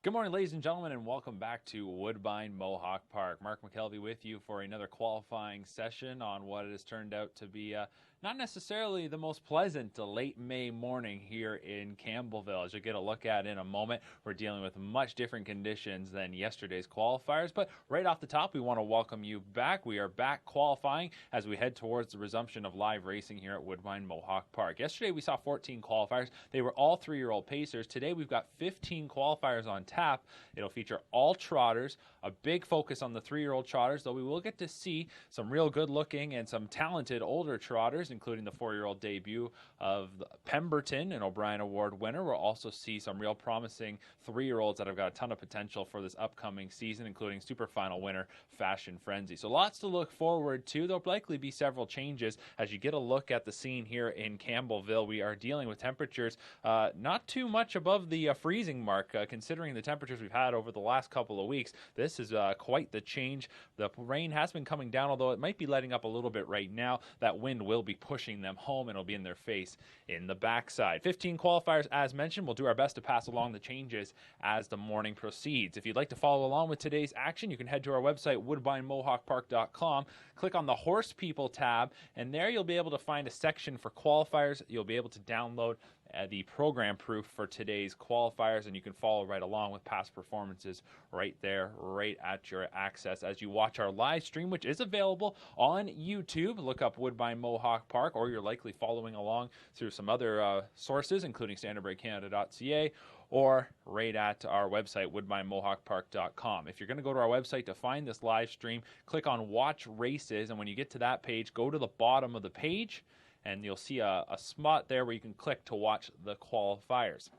Good morning, ladies and gentlemen, and welcome back to Woodbine Mohawk Park. Mark McKelvey with you for another qualifying session on what has turned out to be not necessarily the most pleasant late May morning here in Campbellville. As you'll get a look at in a moment, we're dealing with much different conditions than yesterday's qualifiers. But right off the top, we want to welcome you back. We are back qualifying as we head towards the resumption of live racing here at Woodbine Mohawk Park. Yesterday, we saw 14 qualifiers. They were all three-year-old pacers. Today, we've got 15 qualifiers on tap. It'll feature all trotters, a big focus on the three-year-old trotters, though we will get to see some real good-looking and some talented older trotters, including the four-year-old debut of Pemberton, an O'Brien Award winner. We'll also see some real promising three-year-olds that have got a ton of potential for this upcoming season, including Super Final winner Fashion Frenzy. So lots to look forward to. There'll likely be several changes as you get a look at the scene here in Campbellville. We are dealing with temperatures not too much above the freezing mark, considering the temperatures we've had over the last couple of weeks. This is quite the change. The rain has been coming down, although it might be letting up a little bit right now. That wind will be pushing them home, and it'll be in their face in the backside. 15 qualifiers, as mentioned. We'll do our best to pass along the changes as the morning proceeds. If you'd like to follow along with today's action, you can head to our website, woodbinemohawkpark.com, click on the Horse People tab, and there you'll be able to find a section for qualifiers. You'll be able to download the program proof for today's qualifiers, and you can follow right along with past performances right there, right at your access as you watch our live stream, which is available on YouTube. Look up Woodbine Mohawk Park, or you're likely following along through some other sources, including standardbreakcanada.ca, or right at our website, woodbinemohawkpark.com. If you're going to go to our website to find this live stream, click on Watch Races, and when you get to that page, go to the bottom of the page, and you'll see a spot there where you can click to watch the qualifiers.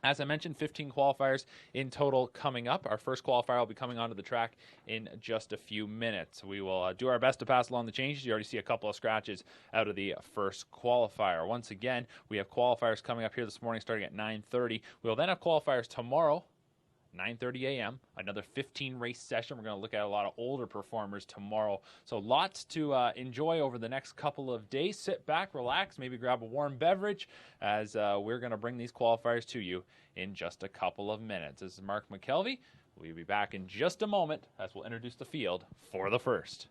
As I mentioned, 15 qualifiers in total coming up. Our first qualifier will be coming onto the track in just a few minutes. We will do our best to pass along the changes. You already see a couple of scratches out of the first qualifier. Once again, we have qualifiers coming up here this morning starting at 9:30. We will then have qualifiers tomorrow, 9:30 a.m., another 15-race session. We're going to look at a lot of older performers tomorrow. So lots to enjoy over the next couple of days. Sit back, relax, maybe grab a warm beverage as we're going to bring these qualifiers to you in just a couple of minutes. This is Mark McKelvey. We'll be back in just a moment as we'll introduce the field for the first.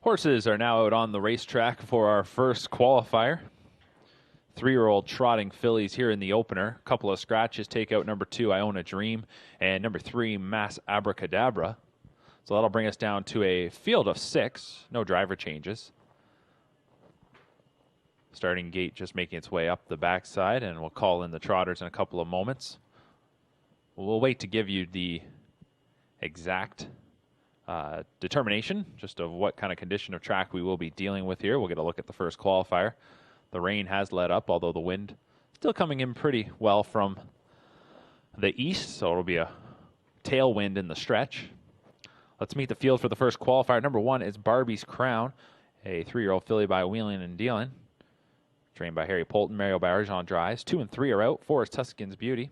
Horses are now out on the racetrack for our first qualifier. 3-year-old trotting fillies here in the opener. A couple of scratches take out number 2, I Own a Dream, and number 3, Mass Abracadabra. So that'll bring us down to a field of 6. No driver changes. Starting gate just making its way up the backside, and we'll call in the trotters in a couple of moments. We'll wait to give you the exact determination just of what kind of condition of track we will be dealing with here. We'll get a look at the first qualifier. The rain has let up, although the wind still coming in pretty well from the east, so it'll be a tailwind in the stretch. Let's meet the field for the first qualifier. Number 1 is Barbie's Crown, a 3-year-old filly by Wheeling and Dealing, trained by Harry Polton. Mario Barjon drives. 2 and 3 are out. 4 is Tuscan's Beauty,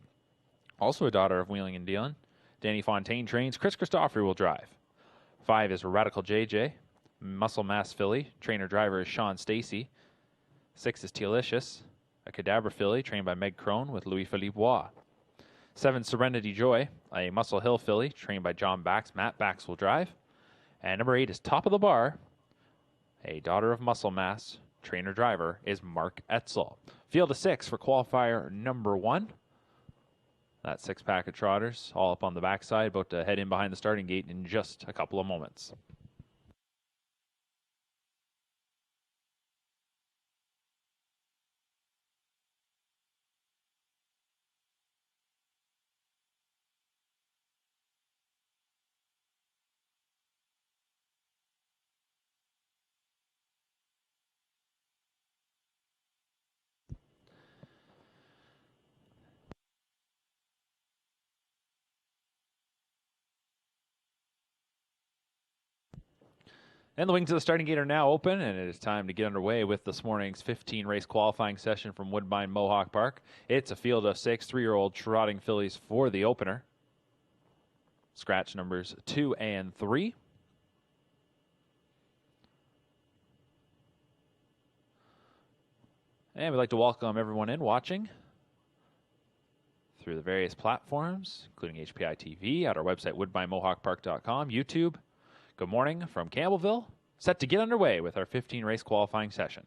also a daughter of Wheeling and Dealing. Danny Fontaine trains. Chris Christopher will drive. 5 is Radical JJ, muscle mass filly. Trainer-driver is Sean Stacy. 6 is Tealicious, a Cadabra filly trained by Meg Crone with Louis-Philippe Waugh. 7, Serenity Joy, a Muscle Hill filly trained by John Bax. Matt Bax will drive. And number 8 is Top of the Bar, a daughter of Muscle Mass. Trainer-driver is Mark Etzel. Field of 6 for qualifier number 1. That 6-pack of trotters all up on the backside, about to head in behind the starting gate in just a couple of moments. And the wings of the starting gate are now open, and it is time to get underway with this morning's 15-race qualifying session from Woodbine Mohawk Park. It's a field of 6 3-year-old trotting fillies for the opener. Scratch numbers 2 and 3. And we'd like to welcome everyone in watching through the various platforms, including HPI TV, at our website, woodbinemohawkpark.com, YouTube. Good morning from Campbellville, set to get underway with our 15-race qualifying session.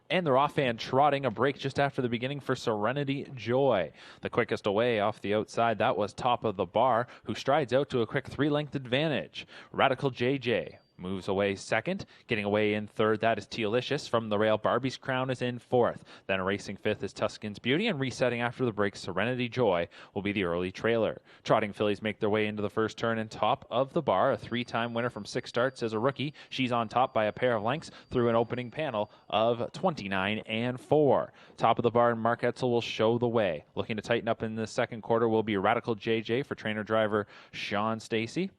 And they're off and trotting, a break just after the beginning for Serenity Joy. The quickest away off the outside, that was Top of the Bar, who strides out to a quick 3-length advantage. Radical JJ moves away second. Getting away in third, that is Tealicious. From the rail, Barbie's Crown is in fourth. Then racing fifth is Tuscan's Beauty, and resetting after the break, Serenity Joy will be the early trailer. Trotting fillies make their way into the first turn, and Top of the Bar, a 3-time winner from 6 starts as a rookie. She's on top by a pair of lengths through an opening panel of 29 and 4. Top of the Bar and Mark Etzel will show the way. Looking to tighten up in the second quarter will be Radical JJ for trainer-driver Sean Stacy.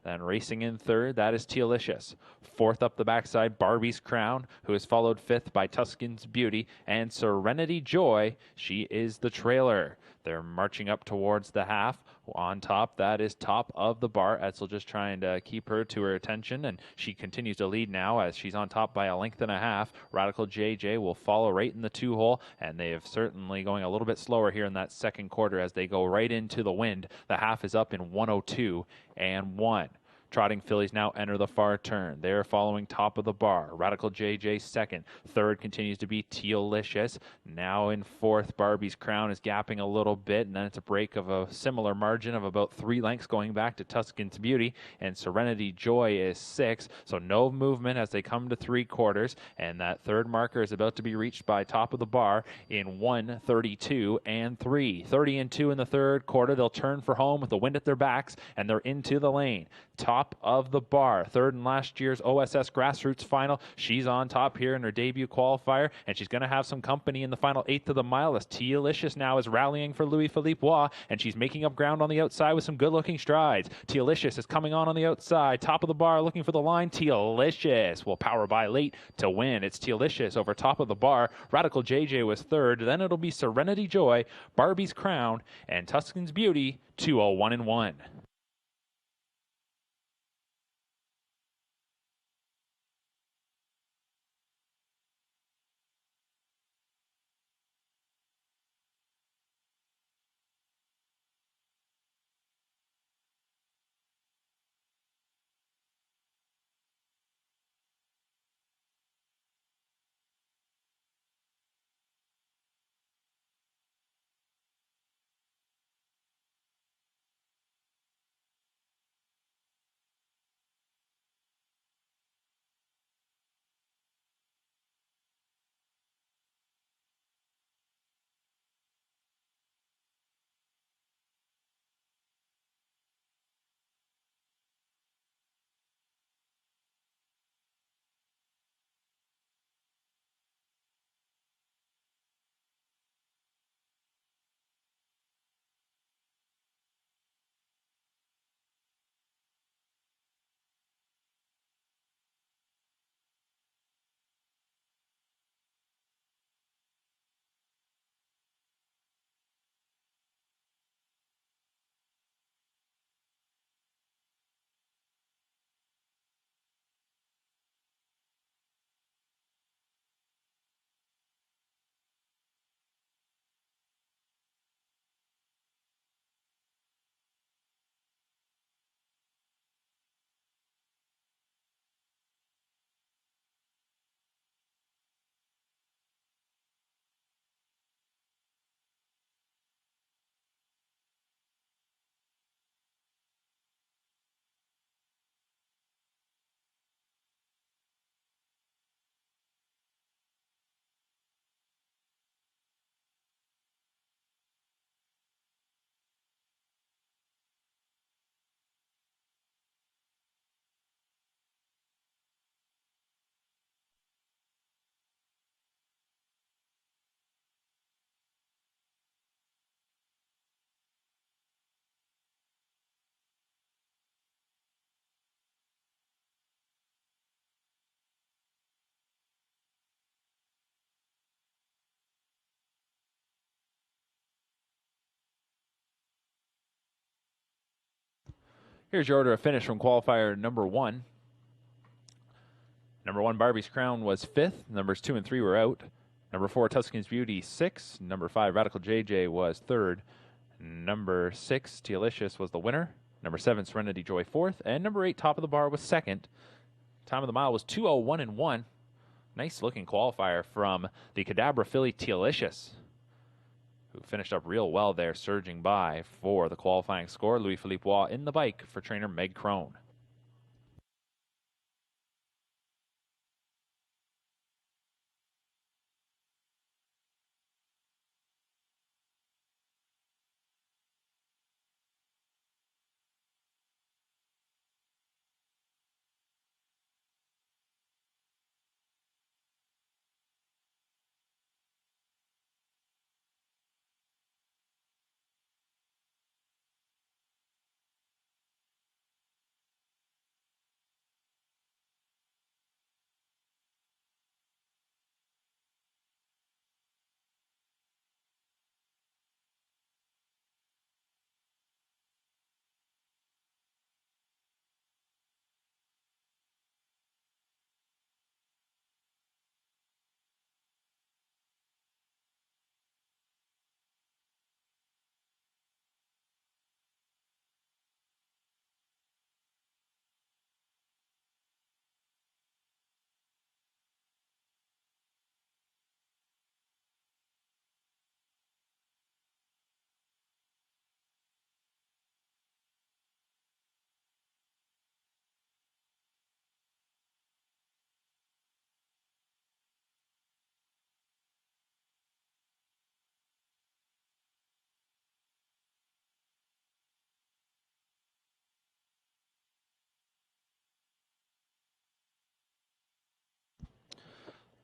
Then racing in third, that is Tealicious. Fourth up the backside, Barbie's Crown, who is followed fifth by Tuscan's Beauty, and Serenity Joy, she is the trailer. They're marching up towards the half. On top, that is Top of the Bar. Etzel just trying to keep her to her attention, and she continues to lead now as she's on top by a length and a half. Radical JJ will follow right in the 2-hole, and they have certainly going a little bit slower here in that second quarter as they go right into the wind. The half is up in 102 and 1. Trotting fillies now enter the far turn. They're following Top of the Bar. Radical JJ second. Third continues to be Tealicious. Now in fourth, Barbie's Crown is gapping a little bit, and then it's a break of a similar margin of about 3 lengths going back to Tuscan's Beauty, and Serenity Joy is 6, so no movement as they come to 3 quarters, and that third marker is about to be reached by Top of the Bar in 1:32 and 3. 30 and 2 in the third quarter. They'll turn for home with the wind at their backs, and they're into the lane. Top of the Bar, third in last year's OSS Grassroots final. She's on top here in her debut qualifier, and she's going to have some company in the final 1/8 of the mile as Tealicious now is rallying for Louis-Philippe Waugh, and she's making up ground on the outside with some good-looking strides. Tealicious is coming on the outside. Top of the Bar looking for the line. Tealicious will power by late to win. It's Tealicious over Top of the Bar. Radical JJ was third. Then it'll be Serenity Joy, Barbie's Crown, and Tuscan's Beauty, 2:01 and 1. Here's your order of finish from qualifier number 1. Number 1, Barbie's Crown, was 5th. Numbers 2 and 3 were out. Number 4, Tuscan's Beauty, 6th. Number 5, Radical JJ, was 3rd. Number 6, Tealicious, was the winner. Number 7, Serenity Joy, 4th. And number 8, Top of the Bar, was 2nd. Time of the mile was 2:01.1. Nice looking qualifier from the Cadabra filly Tealicious, who finished up real well there, surging by for the qualifying score. Louis-Philippe Waugh in the bike for trainer Meg Crone.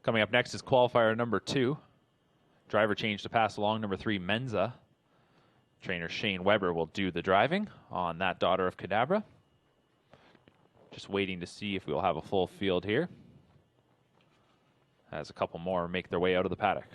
Coming up next is qualifier number 2. Driver change to pass along number 3, Menza. Trainer Shane Weber will do the driving on that daughter of Cadabra. Just waiting to see if we'll have a full field here, as a couple more make their way out of the paddock.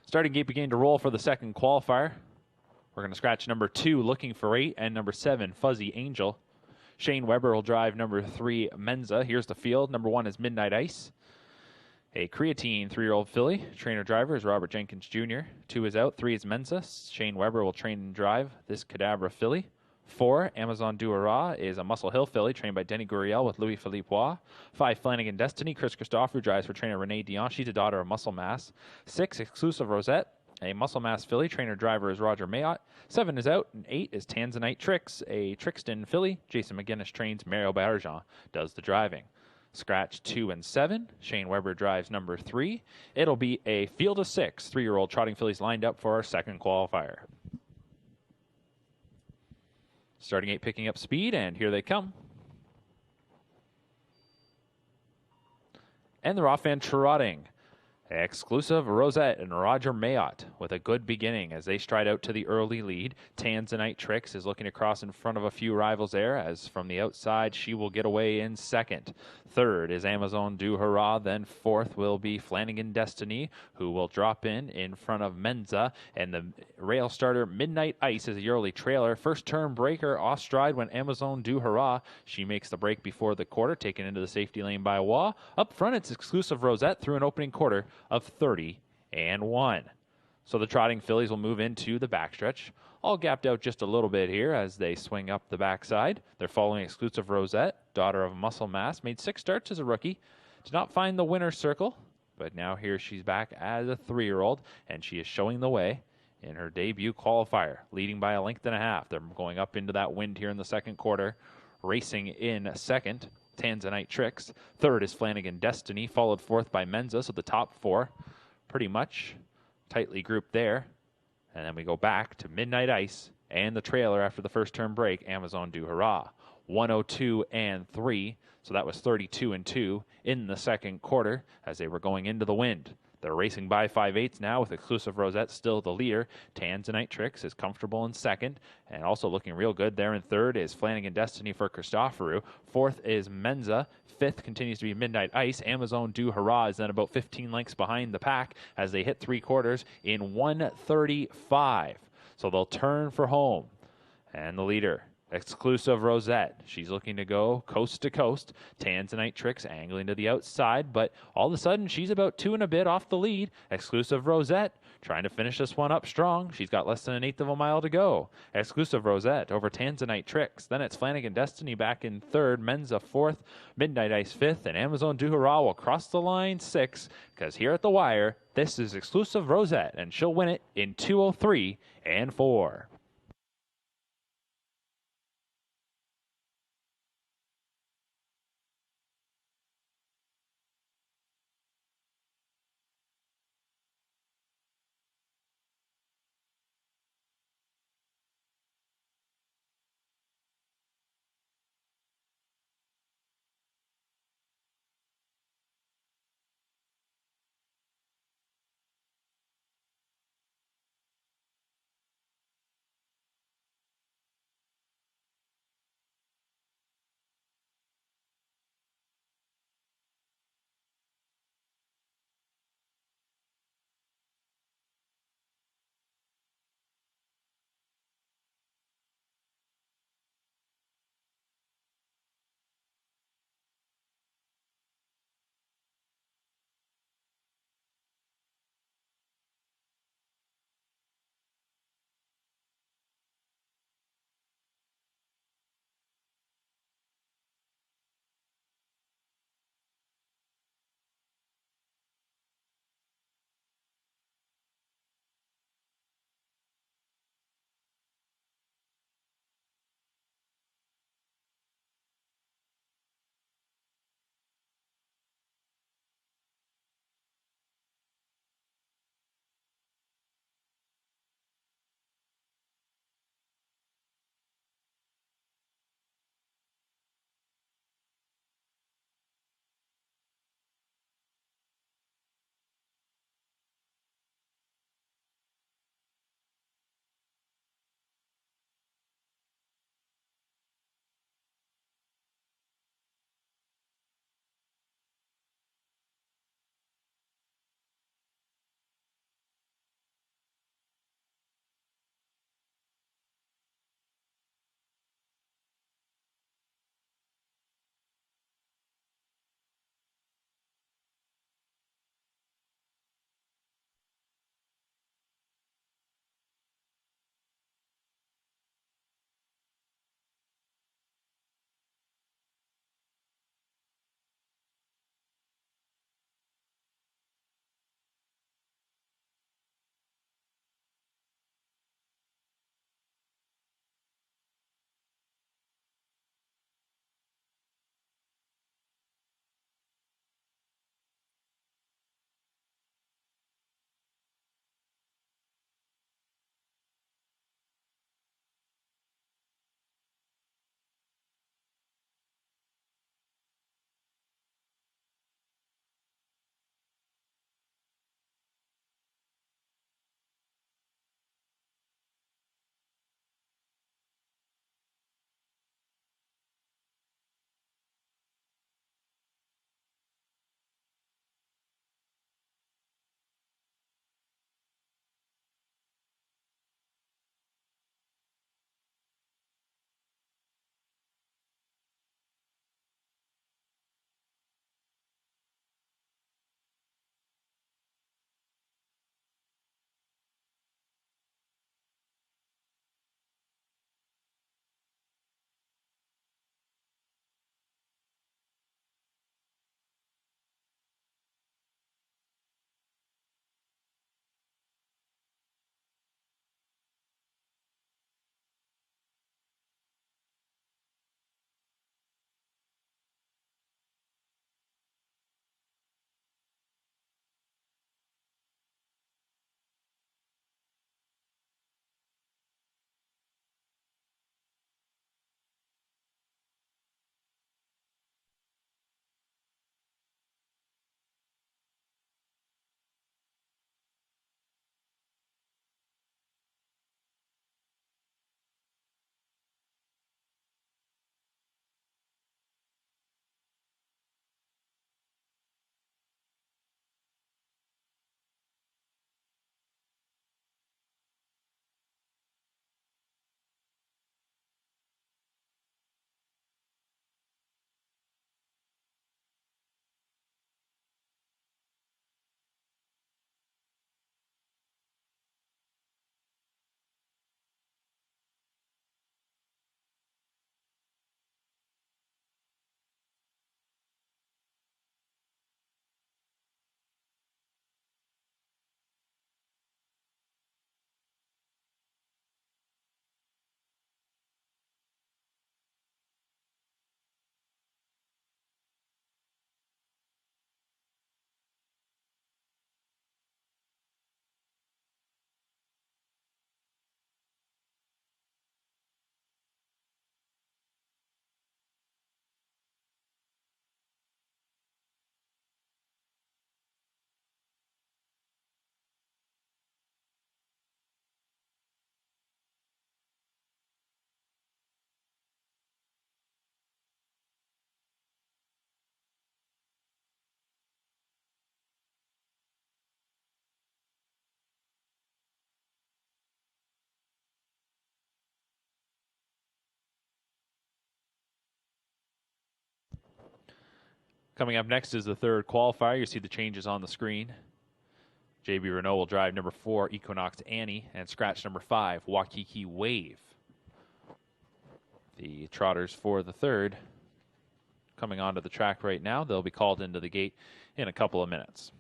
Starting gate began to roll for the second qualifier. We're going to scratch number 2, Looking for 8, and number 7, Fuzzy Angel. Shane Weber will drive number 3, Menza. Here's the field. Number 1 is Midnight Ice. A creatine 3-year-old filly. Trainer driver is Robert Jenkins Jr. 2 is out. 3 is Mensa. Shane Weber will train and drive this Cadabra filly. 4, Amazon Duhara is a Muscle Hill filly trained by Denny Guriel with Louis Philippe Roy. 5, Flanagan Destiny. Chris Christopher drives for trainer Renee Dion. She's a daughter of Muscle Mass. 6, Exclusive Rosette, a Muscle Mass filly. Trainer driver is Roger Mayotte. 7 is out, and 8 is Tanzanite Tricks, a Trixton filly. Jason McGinnis trains. Mario Bergeon does the driving. Scratch 2 and 7. Shane Weber drives number 3. It'll be a field of 6 3-year-old trotting fillies lined up for our second qualifier. Starting 8 picking up speed, and here they come. And they're off and trotting. Exclusive Rosette and Roger Mayotte with a good beginning as they stride out to the early lead. Tanzanite Tricks is looking to cross in front of a few rivals there, as from the outside she will get away in second. Third is Amazon Duhara. Then fourth will be Flanagan Destiny, who will drop in front of Menza. And the rail starter Midnight Ice is a yearly trailer. First turn breaker off stride when Amazon Duhara. She makes the break before the quarter, taken into the safety lane by Waugh. Up front, it's Exclusive Rosette through an opening quarter of 30 and 1. So the trotting fillies will move into the backstretch, all gapped out just a little bit here as they swing up the backside. They're following Exclusive Rosette, daughter of Muscle Mass, made 6 starts as a rookie, did not find the winner's circle, but now here she's back as a 3-year-old, and she is showing the way in her debut qualifier, leading by a length and a half. They're going up into that wind here in the second quarter, racing in second. Tanzanite Tricks. Third is Flanagan Destiny, followed fourth by Menza, so the top 4 pretty much tightly grouped there. And then we go back to Midnight Ice and the trailer after the first turn break, Amazon Duhara. 102 and 3, so that was 32 and 2 in the second quarter as they were going into the wind. They're racing by 5/8 now with Exclusive Rosette still the leader. Tanzanite Tricks is comfortable in second and also looking real good there in third is Flanagan Destiny for Christoforou. Fourth is Menza. Fifth continues to be Midnight Ice. Amazon Duhara is then about 15 lengths behind the pack as they hit 3 quarters in 1:35. So they'll turn for home. And the leader, Exclusive Rosette. She's looking to go coast to coast. Tanzanite Tricks angling to the outside, but all of a sudden she's about 2 and a bit off the lead. Exclusive Rosette trying to finish this one up strong. She's got less than an eighth of a mile to go. Exclusive Rosette over Tanzanite Tricks. Then it's Flanagan Destiny back in third. Menza fourth. Midnight Ice fifth. And Amazon Duhara will cross the line 6, because here at the wire, this is Exclusive Rosette, and she'll win it in 2:03 and 4. Coming up next is the third qualifier. You see the changes on the screen. JB Renault will drive number 4, Equinox Annie, and scratch number 5, Waikiki Wave. The trotters for the third coming onto the track right now. They'll be called into the gate in a couple of minutes.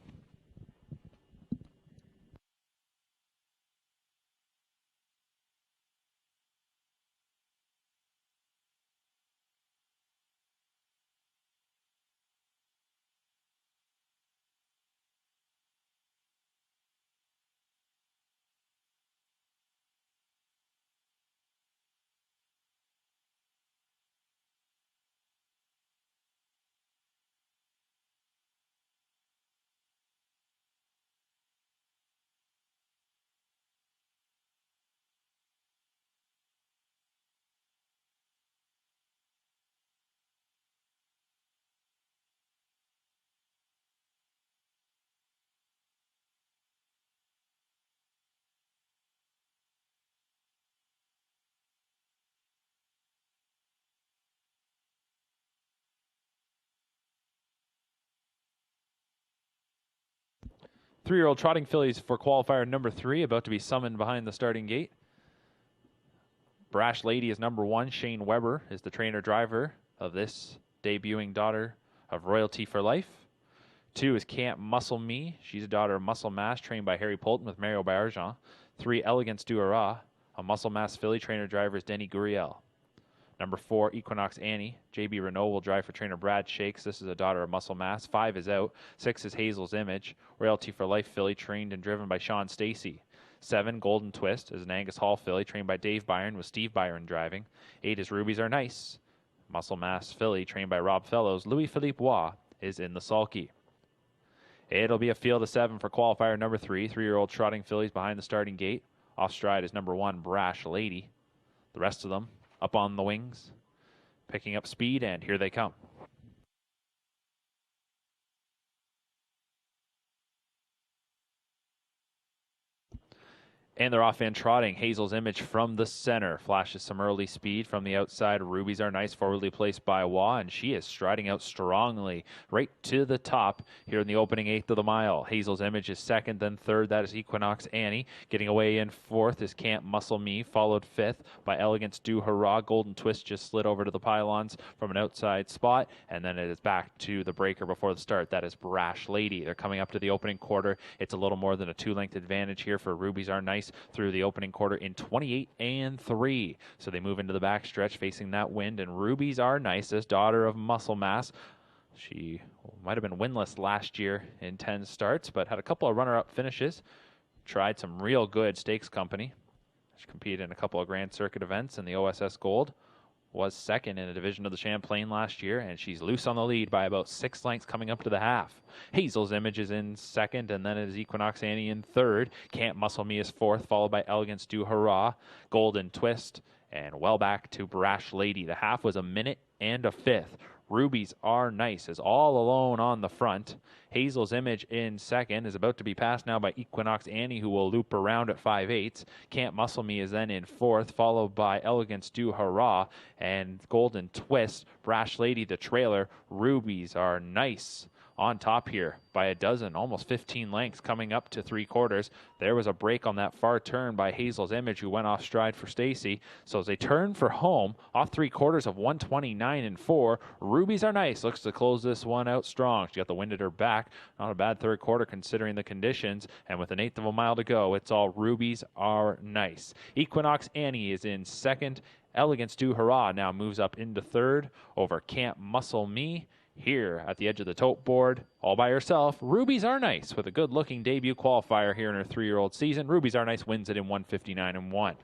Three-year-old trotting fillies for qualifier number 3 about to be summoned behind the starting gate. Brash Lady is number 1. Shane Weber is the trainer-driver of this debuting daughter of Royalty for Life. 2 is Can't Muscle Me. She's a daughter of Muscle Mass, trained by Harry Polton with Mario Barjan. 3, Elegance du Hurrah. A Muscle Mass filly, trainer-driver is Denny Guriel. Number 4, Equinox Annie. JB Renault will drive for trainer Brad Shakes. This is a daughter of Muscle Mass. 5 is out. 6 is Hazel's Image. Royalty for Life filly, trained and driven by Sean Stacey. 7, Golden Twist, is an Angus Hall filly, trained by Dave Byron with Steve Byron driving. 8 is Rubies Are Nice. Muscle Mass filly, trained by Rob Fellows. Louis-Philippe Waugh is in the sulky. It'll be a field of 7 for qualifier number 3. 3-year-old trotting fillies behind the starting gate. Off stride is number 1, Brash Lady. The rest of them up on the wings, picking up speed, and here they come. And they're off and trotting. Hazel's Image from the center. Flashes some early speed from the outside. Rubies Are Nice, forwardly placed by Waugh, and she is striding out strongly right to the top here in the opening 8th of the mile. Hazel's Image is second, then third. That is Equinox Annie. Getting away in fourth is Can't Muscle Me, followed fifth by Elegance du Hurrah. Golden Twist just slid over to the pylons from an outside spot, and then it is back to the breaker before the start. That is Brash Lady. They're coming up to the opening quarter. It's a little more than a 2-length advantage here for Rubies Are Nice through the opening quarter in 28 and 3. So they move into the backstretch facing that wind, and Rubies Are Nice, this daughter of Muscle Mass. She might have been winless last year in 10 starts, but had a couple of runner-up finishes. Tried some real good stakes company. She competed in a couple of Grand Circuit events in the OSS Gold. Was second in a division of the Champlain last year, and she's loose on the lead by about 6 lengths coming up to the half. Hazel's Image is in second, and then it is Equinox Annie in third. Can't Muscle Me is fourth, followed by Elegance du Hurrah, Golden Twist, and well back to Brash Lady. The half was a minute and a fifth. Rubies Are Nice is all alone on the front. Hazel's Image in second is about to be passed now by Equinox Annie, who will loop around at 5/8. Can't Muscle Me is then in fourth, followed by Elegance du Hurrah and Golden Twist. Brash Lady, the trailer. Rubies Are Nice on top here by a dozen, almost 15 lengths coming up to 3/4. There was a break on that far turn by Hazel's Image, who went off stride for Stacy. So as they turn for home, off 3/4 of 129 and 4, Rubies Are Nice looks to close this one out strong. She got the wind at her back. Not a bad third quarter considering the conditions. And with an 1/8 of a mile to go, it's all Rubies Are Nice. Equinox Annie is in second. Elegance du Hurrah now moves up into third over Can't Muscle Me. Here at the edge of the tote board, all by herself, Rubies Are Nice with a good-looking debut qualifier here in her 3-year-old season. Rubies Are Nice wins it in 1:59 and 1.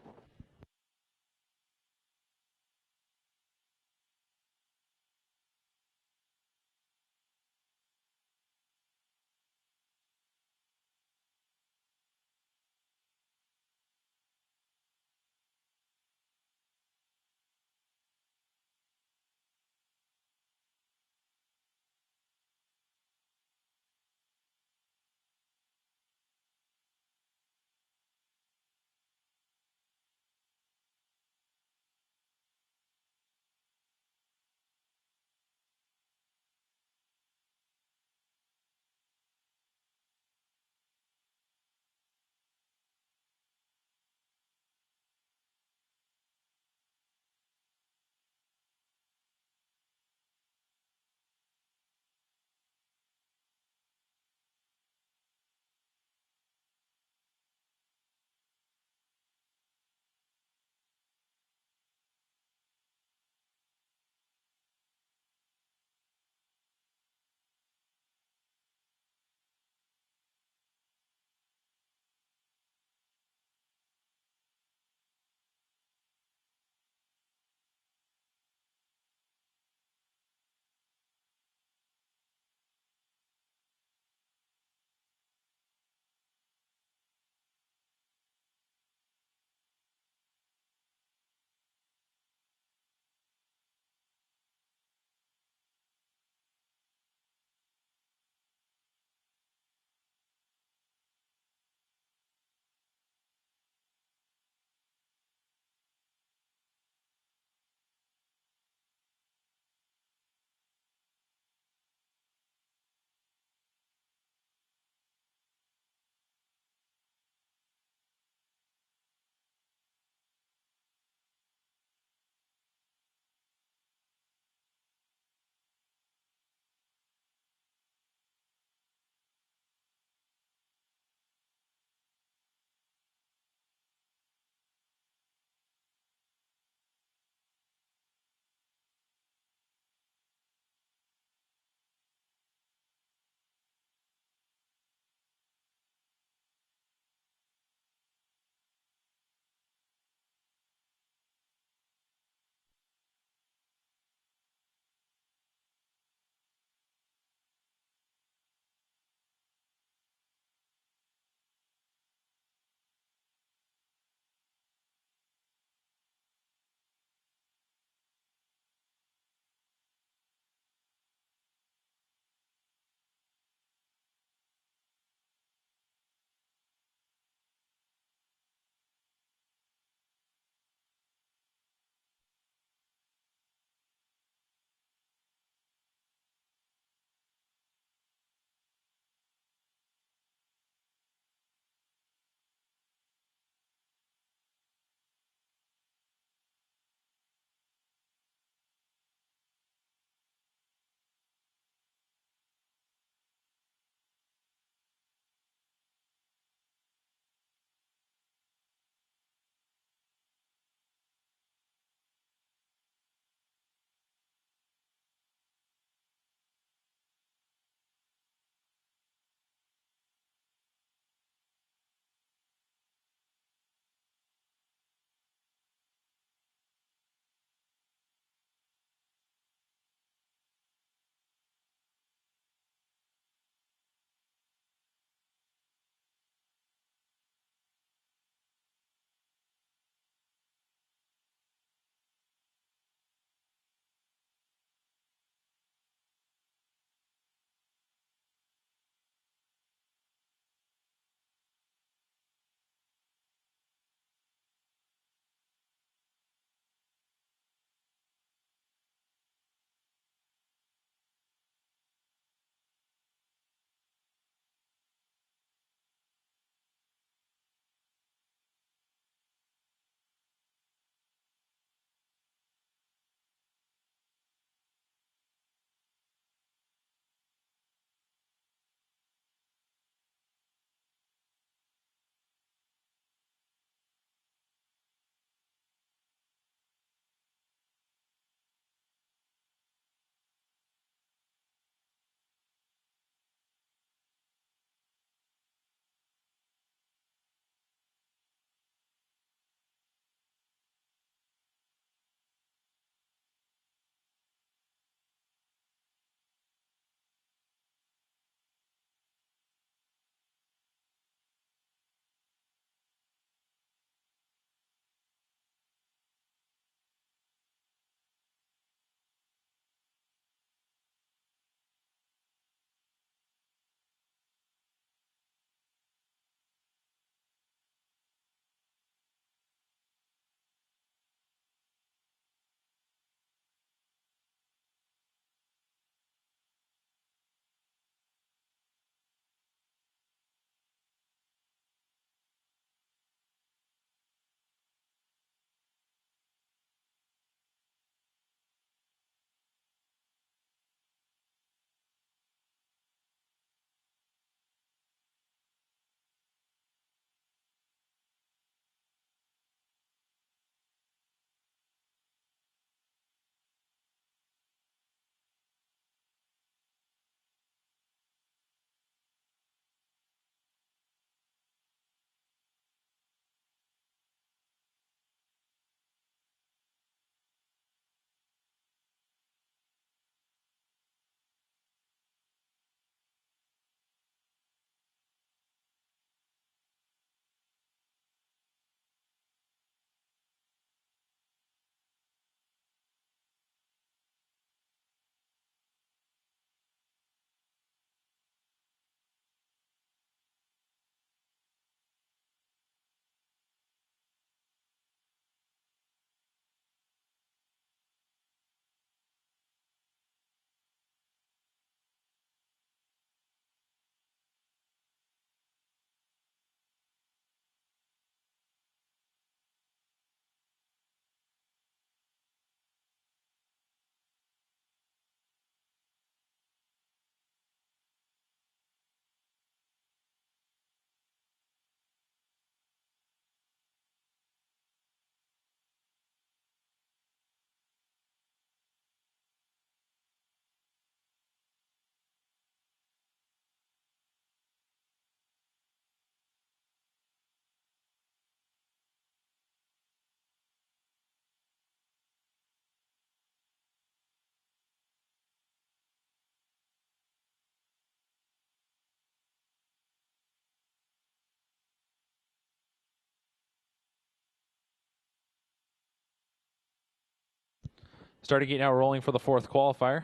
Starting gate now rolling for the fourth qualifier.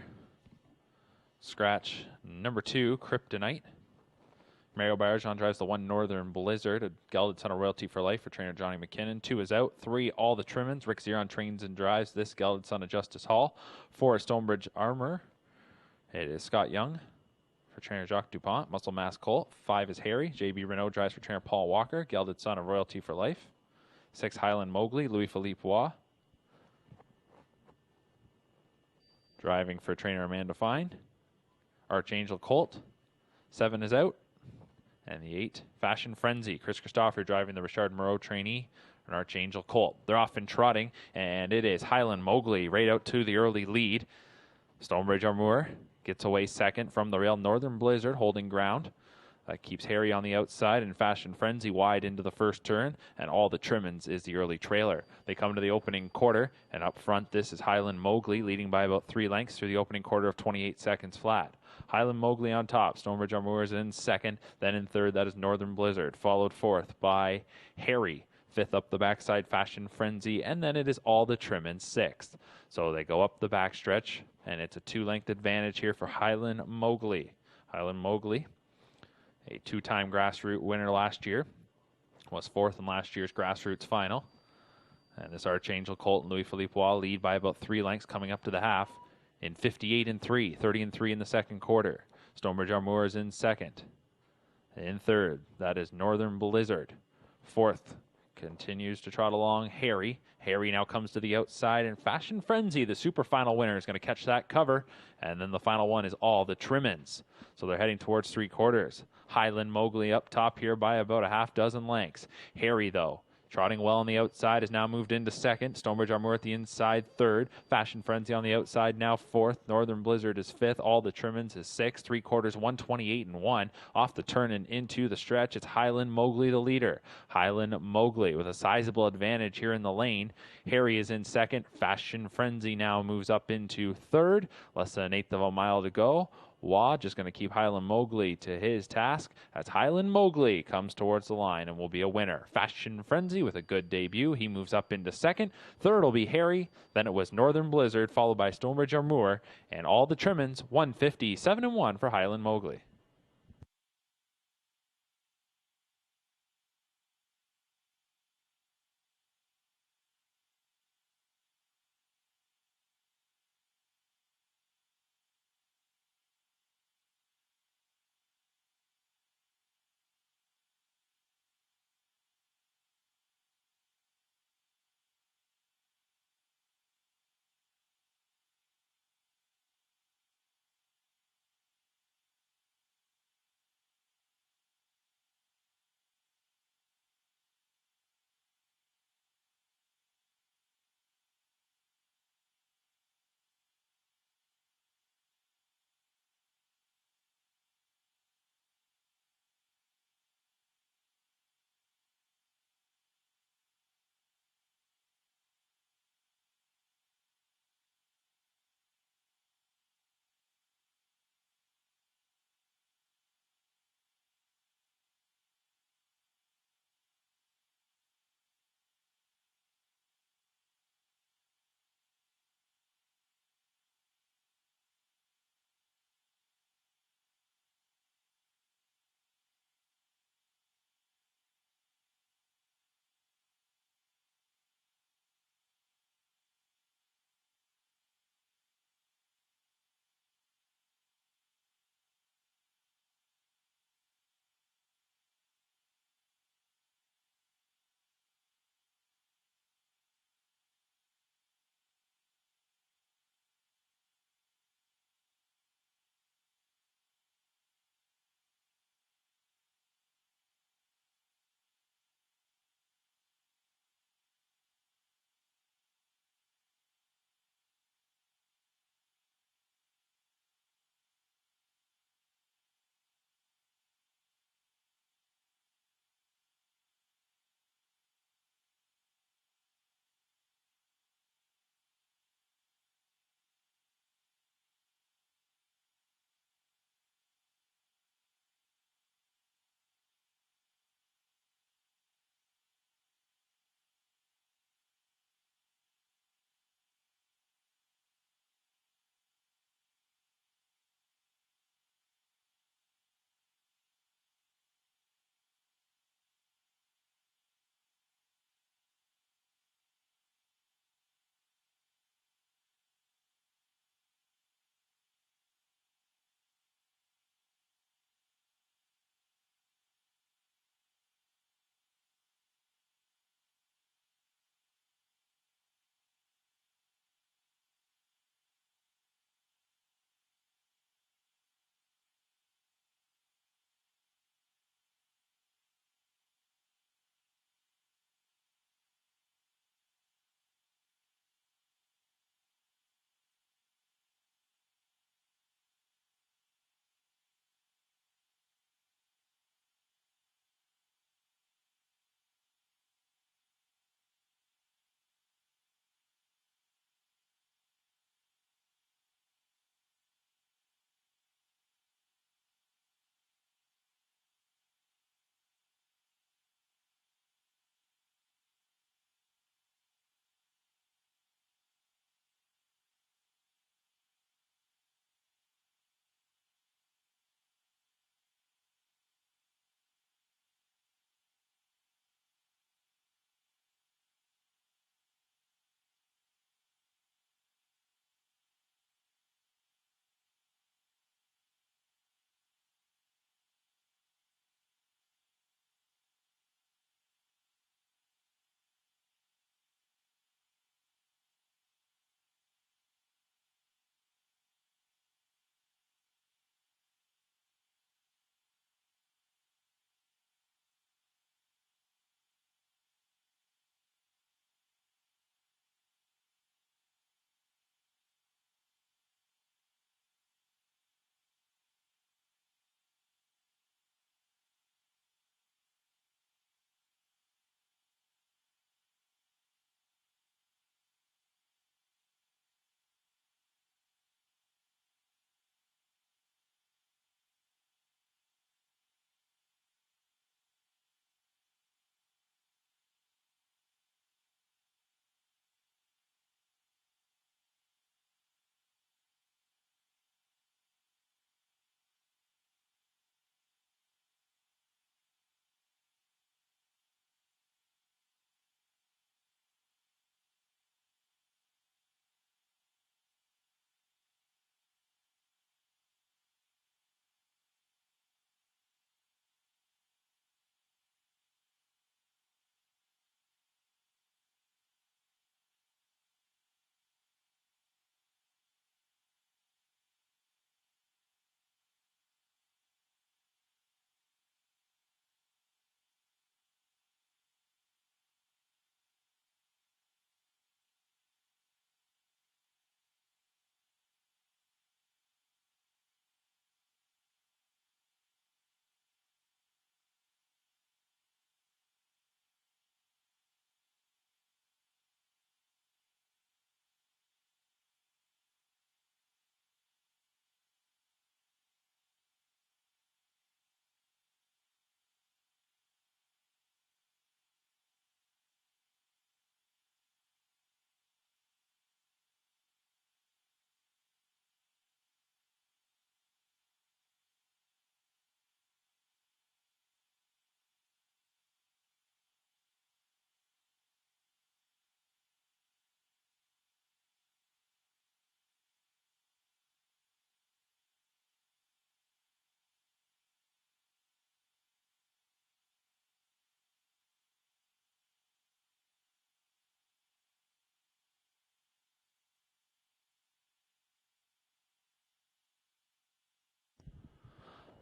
Scratch number 2, Kryptonite. Mario Barjon drives the 1 Northern Blizzard, a gelded son of royalty for life for trainer Johnny McKinnon. 2 is out. 3, All the Trimmins. Rick Zeron trains and drives this gelded son of Justice Hall. 4 is Stonebridge Armor. It is Scott Young for trainer Jacques Dupont, Muscle Mass Colt. 5 is Harry. JB Renault drives for trainer Paul Walker, gelded son of royalty for life. 6, Highland Mowgli, Louis-Philippe Waugh. Driving for trainer Amanda Fine. Archangel Colt. 7 is out. And the 8, Fashion Frenzy. Chris Christopher driving the Richard Moreau trainee, an Archangel Colt. They're off and trotting, and it is Highland Mowgli right out to the early lead. Stonebridge Armour gets away second from the rail. Northern Blizzard holding ground. Keeps Harry on the outside and Fashion Frenzy wide into the first turn, and All the Trimmins is the early trailer. They come to the opening quarter, and up front this is Highland Mowgli leading by about 3 lengths through the opening quarter of 28 seconds flat. Highland Mowgli on top. Stonebridge Armour is in second. Then in third, that is Northern Blizzard, followed fourth by Harry. Fifth up the backside, Fashion Frenzy, and then it is All the Trimmins sixth. So they go up the backstretch, and it's a 2-length advantage here for Highland Mowgli. Highland Mowgli, a 2-time grassroots winner last year, was fourth in last year's grassroots final. And this Archangel Colt and Louis-Philippe Waugh lead by about 3 lengths coming up to the half in 58-3, 30-3 in the second quarter. Stonebridge Armour is in second. In third, that is Northern Blizzard. Fourth, continues to trot along Harry. Harry now comes to the outside, and Fashion Frenzy, the super final winner, is going to catch that cover. And then the final one is All the Trimmins. So they're heading towards 3 quarters. Highland Mowgli up top here by about a half dozen lengths. Harry, though, trotting well on the outside, has now moved into second. Stonebridge Armour at the inside, third. Fashion Frenzy on the outside, now fourth. Northern Blizzard is fifth. All the Trimmins is sixth. 3 quarters, 128-1. Off the turn and into the stretch, it's Highland Mowgli the leader. Highland Mowgli with a sizable advantage here in the lane. Harry is in second. Fashion Frenzy now moves up into third. Less than an eighth of a mile to go. Waugh just going to keep Highland Mowgli to his task as Highland Mowgli comes towards the line and will be a winner. Fashion Frenzy with a good debut. He moves up into second. Third will be Harry. Then it was Northern Blizzard, followed by Stonebridge Armour, and All the Trimmins, 157-1 for Highland Mowgli.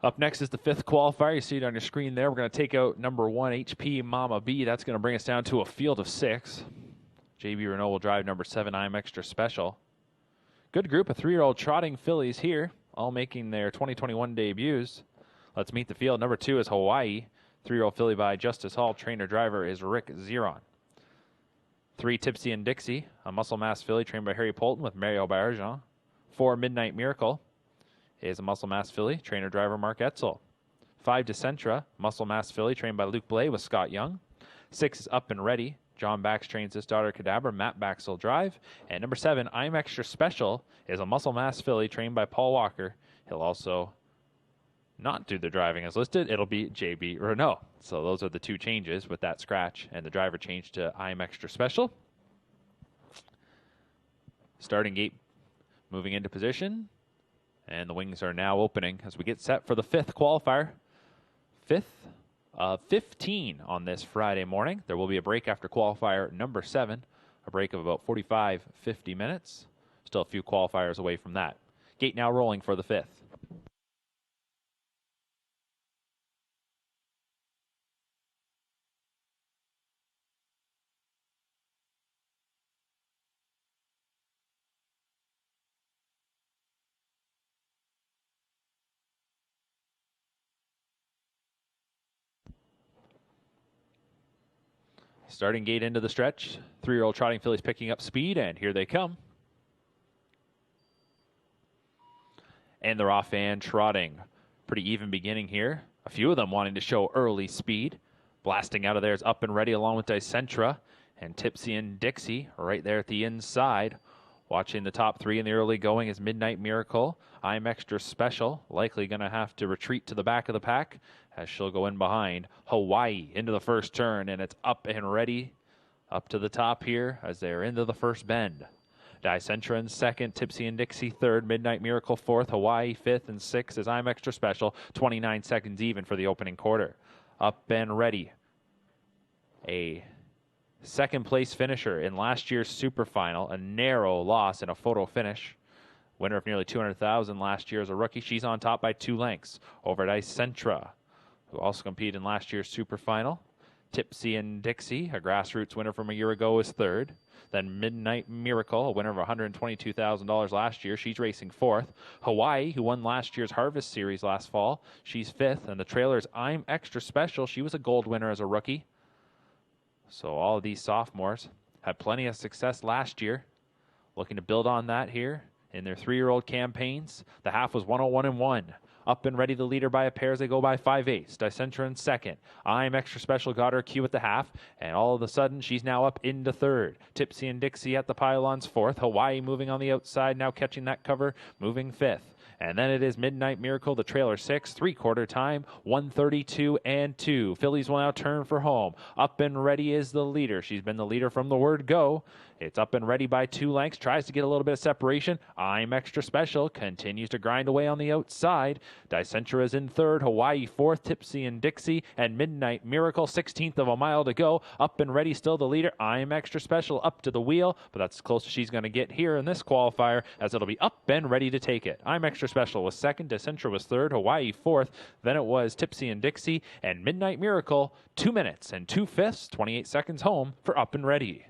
Up next is the fifth qualifier. You see it on your screen there. We're going to take out number 1, HP Mama B. That's going to bring us down to a field of 6. JB Renault will drive number 7, I'm Extra Special. Good group of 3-year-old trotting fillies here, all making their 2021 debuts. Let's meet the field. Number 2 is Hawaii. 3-year-old filly by Justice Hall. Trainer-driver is Rick Zeron. 3, Tipsy and Dixie, a muscle mass filly trained by Harry Polton with Mario Barjan. 4, Midnight Miracle is a muscle mass filly, trainer-driver Mark Etzel. 5, Decentra, muscle mass filly trained by Luke Blay with Scott Young. 6 is Up and Ready. John Bax trains his daughter Cadabra. Matt Bax will drive. And number 7, I'm Extra Special, is a muscle mass filly trained by Paul Walker. He'll also not do the driving as listed. It'll be JB Renault. So those are the 2 changes with that scratch and the driver change to I'm Extra Special. Starting gate moving into position. And the wings are now opening as we get set for the 5th qualifier. 5th of 15 on this Friday morning. There will be a break after qualifier number 7. A break of about 45-50 minutes. Still a few qualifiers away from that. Gate now rolling for the 5th. Starting gate into the stretch. 3-year-old trotting fillies picking up speed, and here they come. And they're off and trotting. Pretty even beginning here. A few of them wanting to show early speed. Blasting out of there is Up and Ready along with Dicentra. And Tipsy and Dixie right there at the inside. Watching the top 3 in the early going is Midnight Miracle. I'm Extra Special. Likely going to have to retreat to the back of the pack as she'll go in behind. Hawaii into the first turn, and it's Up and Ready up to the top here as they're into the first bend. Dicentra in second, Tipsy and Dixie third, Midnight Miracle fourth, Hawaii fifth, and sixth is I'm Extra Special. 29 seconds even for the opening quarter. Up and Ready, a second place finisher in last year's super final, a narrow loss in a photo finish. Winner of nearly $200,000 last year as a rookie. She's on top by 2 lengths over Dicentra, who also competed in last year's super final. Tipsy and Dixie, a grassroots winner from a year ago, is third. Then Midnight Miracle, a winner of $122,000 last year. She's racing fourth. Hawaii, who won last year's Harvest Series last fall. She's fifth. And the trailer's I'm Extra Special. She was a gold winner as a rookie. So all of these sophomores had plenty of success last year. Looking to build on that here in their 3-year-old campaigns. The half was 101-1. Up and Ready, the leader by a pair as they go by 5/8. Dicentra in second. I'm Extra Special got her cue at the half, and all of a sudden she's now up into third. Tipsy and Dixie at the pylons fourth. Hawaii moving on the outside, now catching that cover, moving fifth. And then it is Midnight Miracle, the trailer 6, 3/4 time, 132-2. Fillies will now turn for home. Up and Ready is the leader. She's been the leader from the word go. It's Up and Ready by 2 lengths. Tries to get a little bit of separation. I'm Extra Special continues to grind away on the outside. Dicentra is in third. Hawaii fourth. Tipsy and Dixie and Midnight Miracle. 16th of a mile to go. Up and Ready still the leader. I'm Extra Special up to the wheel, but that's as close as she's going to get here in this qualifier, as it'll be Up and Ready to take it. I'm Extra Special was second. Dicentra was third. Hawaii fourth. Then it was Tipsy and Dixie and Midnight Miracle. 2 minutes and 2/5, 28 seconds home for Up and Ready.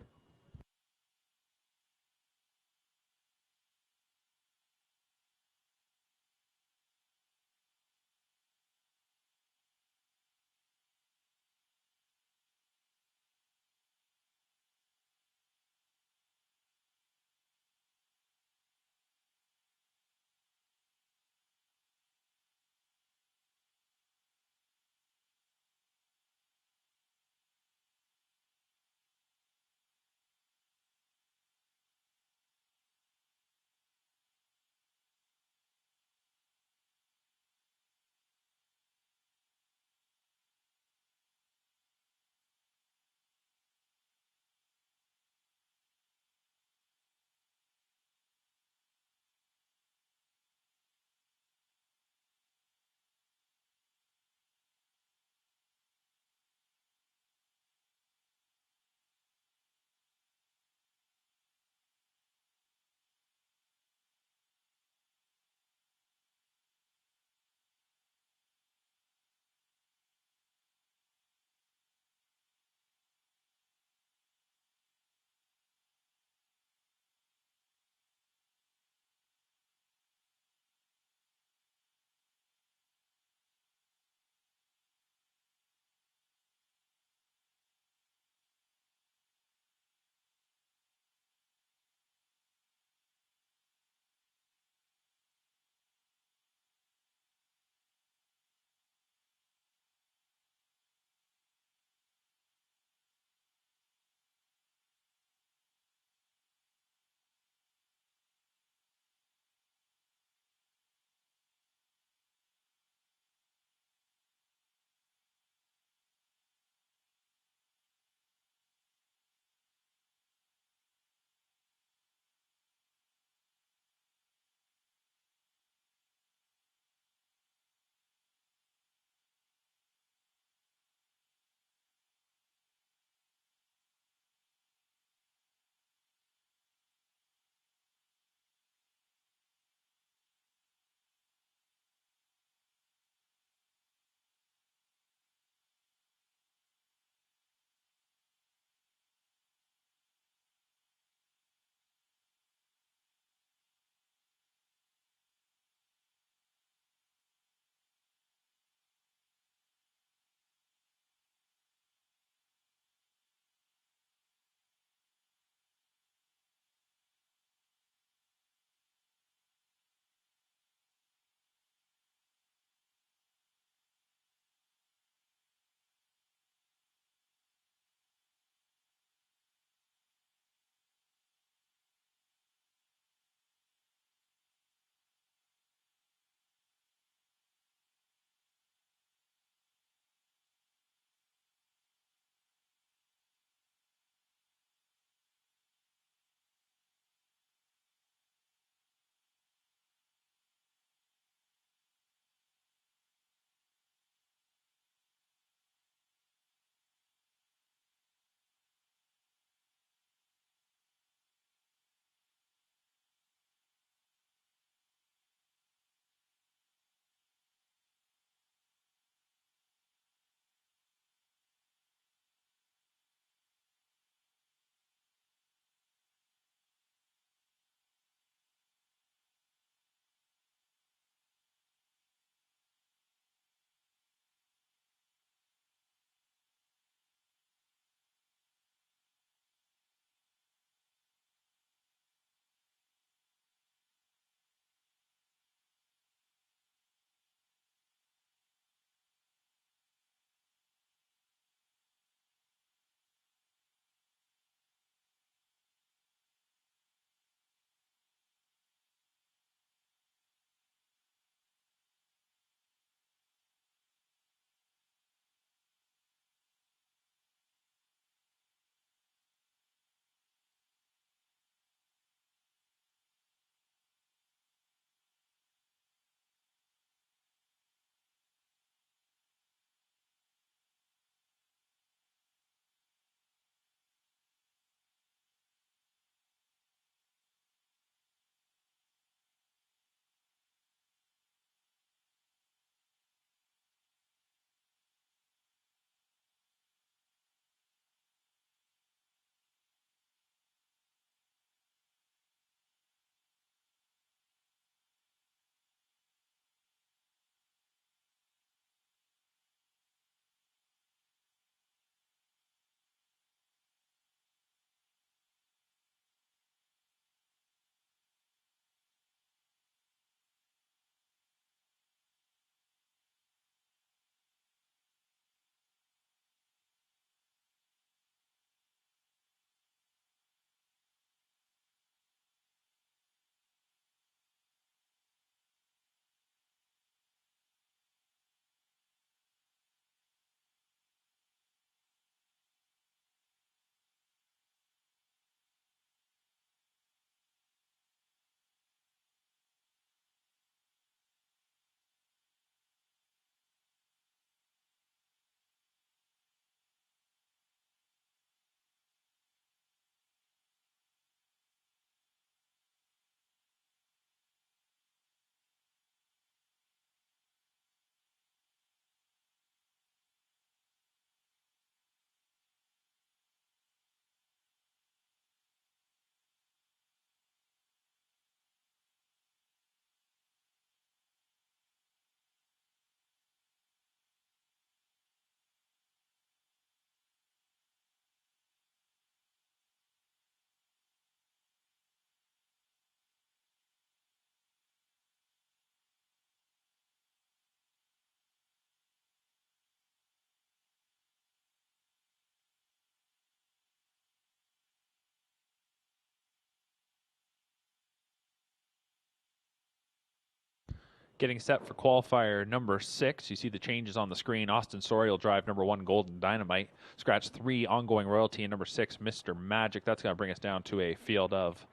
Getting set for qualifier number 6. You see the changes on the screen. Austin Story will drive number 1, Golden Dynamite. Scratch 3, Ongoing Royalty, and number 6, Mr. Magic. That's going to bring us down to a field of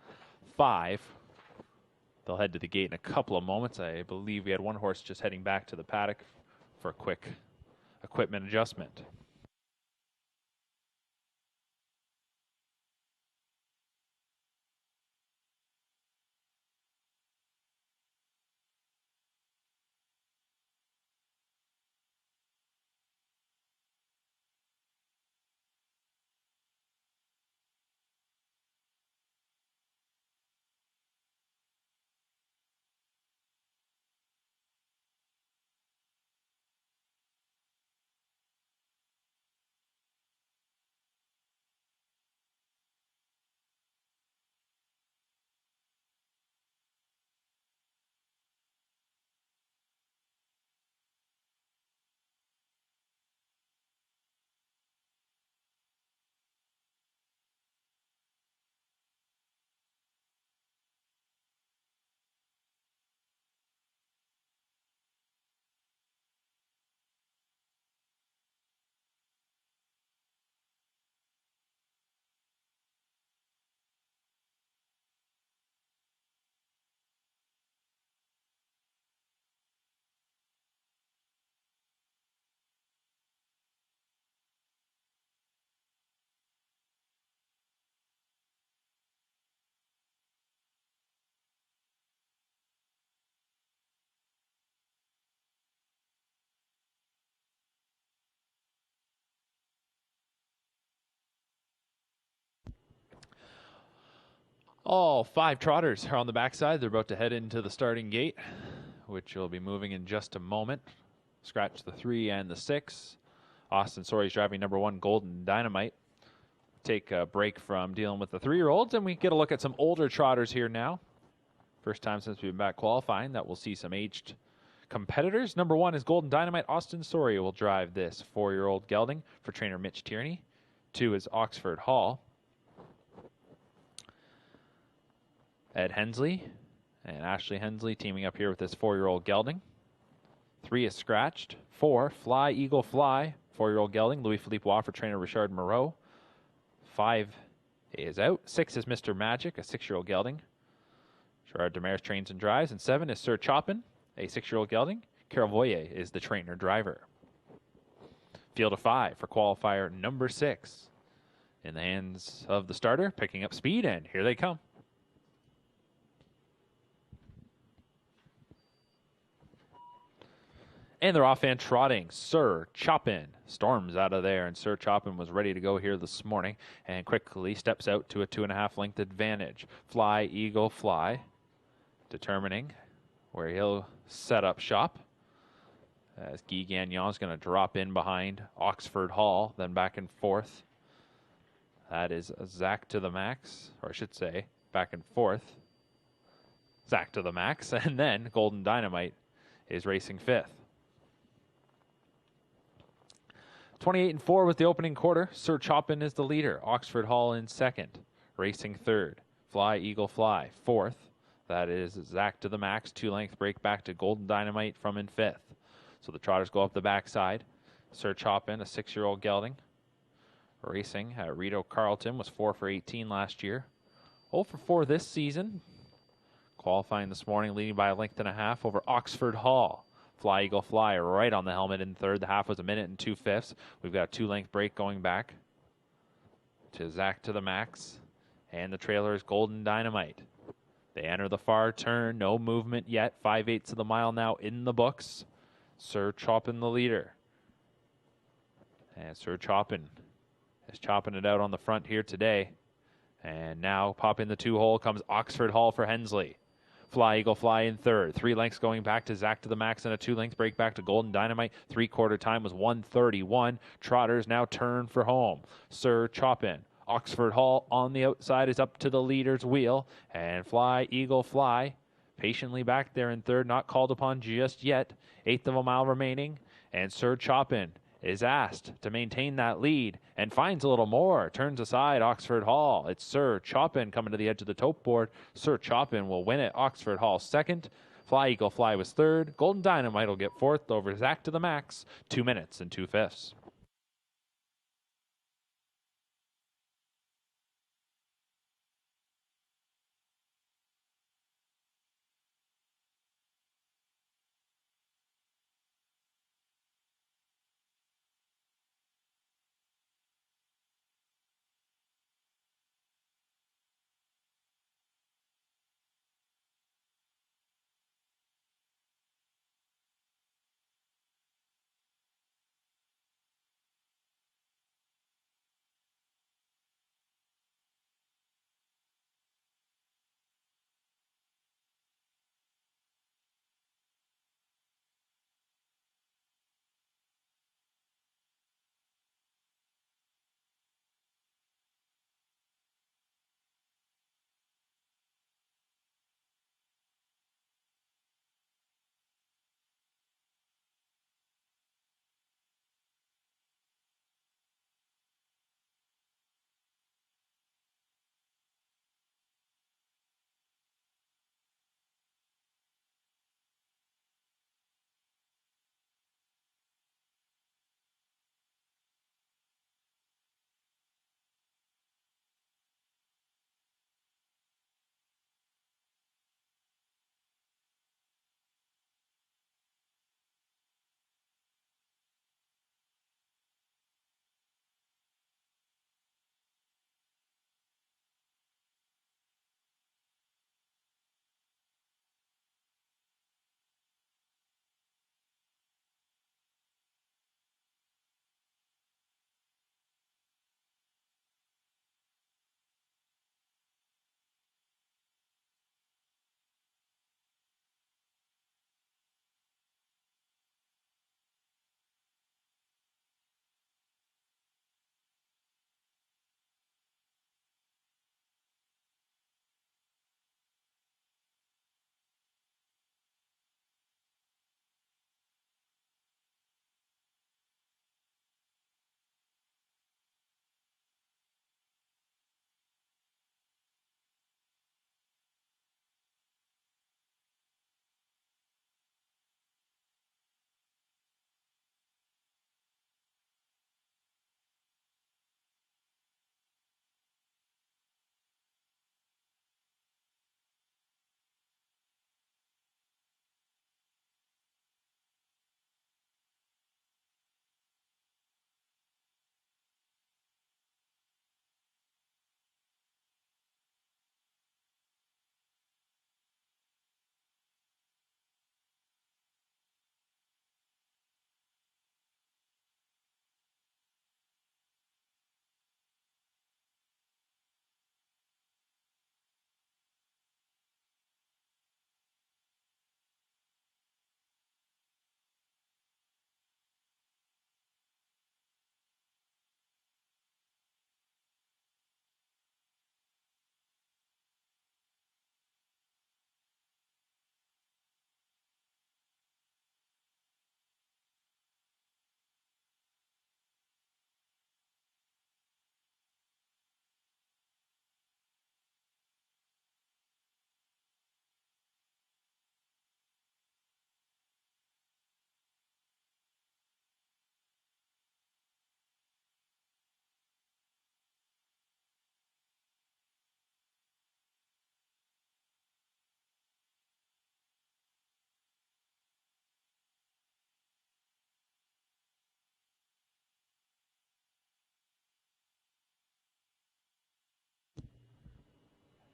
5. They'll head to the gate in a couple of moments. I believe we had one horse just heading back to the paddock for a quick equipment adjustment. All 5 trotters are on the backside. They're about to head into the starting gate, which will be moving in just a moment. Scratch the 3 and the 6. Austin Story's driving number 1, Golden Dynamite. Take a break from dealing with the 3-year-olds, and we get a look at some older trotters here now. First time since we've been back qualifying that we'll see some aged competitors. Number 1 is Golden Dynamite. Austin Story will drive this 4-year-old gelding for trainer Mitch Tierney. 2 is Oxford Hall. Ed Hensley and Ashley Hensley teaming up here with this 4-year-old gelding. 3 is Scratched. 4, Fly Eagle Fly, 4-year-old gelding. Louis-Philippe Waugh for trainer Richard Moreau. 5 is out. 6 is Mr. Magic, a 6-year-old gelding. Gerard Demers trains and drives. And 7 is Sir Choppin, a 6-year-old gelding. Carol Voyer is the trainer driver. Field of 5 for qualifier number 6. In the hands of the starter, picking up speed, and here they come. And they're off and trotting. Sir Choppin storms out of there, and Sir Choppin was ready to go here this morning and quickly steps out to a 2.5 length advantage. Fly Eagle Fly, determining where he'll set up shop. As Guy Gagnon is going to drop in behind Oxford Hall, then back and forth. That is Zach to the max, or I should say, back and forth. Zach to the max, and then Golden Dynamite is racing 5th. 28-4 with the opening quarter. Sir Choppin is the leader. Oxford Hall in 2nd. Racing 3rd. Fly Eagle Fly 4th. That is Zach to the max. 2-length break back to Golden Dynamite from in 5th. So the trotters go up the backside. Sir Choppin, a 6-year-old gelding. Racing Rito Carlton was 4 for 18 last year. 0 for 4 this season. Qualifying this morning, leading by 1.5 lengths over Oxford Hall. Fly Eagle Fly right on the helmet in 3rd. The half was 1 minute and 2/5. We've got a 2-length break going back to Zach to the max. And the trailer is Golden Dynamite. They enter the far turn. No movement yet. 5/8 of the mile now in the books. Sir Choppin the leader. And Sir Choppin is chopping it out on the front here today. And now popping the 2-hole comes Oxford Hall for Hensley. Fly Eagle Fly in 3rd. 3 lengths going back to Zach to the max and a 2-length break back to Golden Dynamite. 3/4 time was 1:31. Trotters now turn for home. Sir Choppin. Oxford Hall on the outside is up to the leader's wheel. And Fly Eagle Fly patiently back there in 3rd. Not called upon just yet. 1/8 of a mile remaining. And Sir Choppin is asked to maintain that lead and finds a little more. Turns aside Oxford Hall. It's Sir Choppin coming to the edge of the tote board. Sir Choppin will win it. Oxford Hall 2nd. Fly Eagle Fly was third. Golden Dynamite will get fourth over Zach to the Max, 2 minutes and 2/5.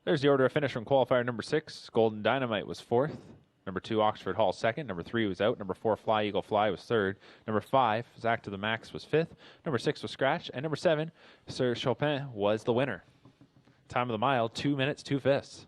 There's the order of finish from qualifier number 6. Golden Dynamite was 4th. Number 2, Oxford Hall, 2nd. Number 3 was out. Number 4, Fly Eagle Fly was 3rd. Number 5, Zach to the Max was 5th. Number 6 was Scratch. And number 7, Sir Chopin was the winner. Time of the mile, 2 minutes, 2/5.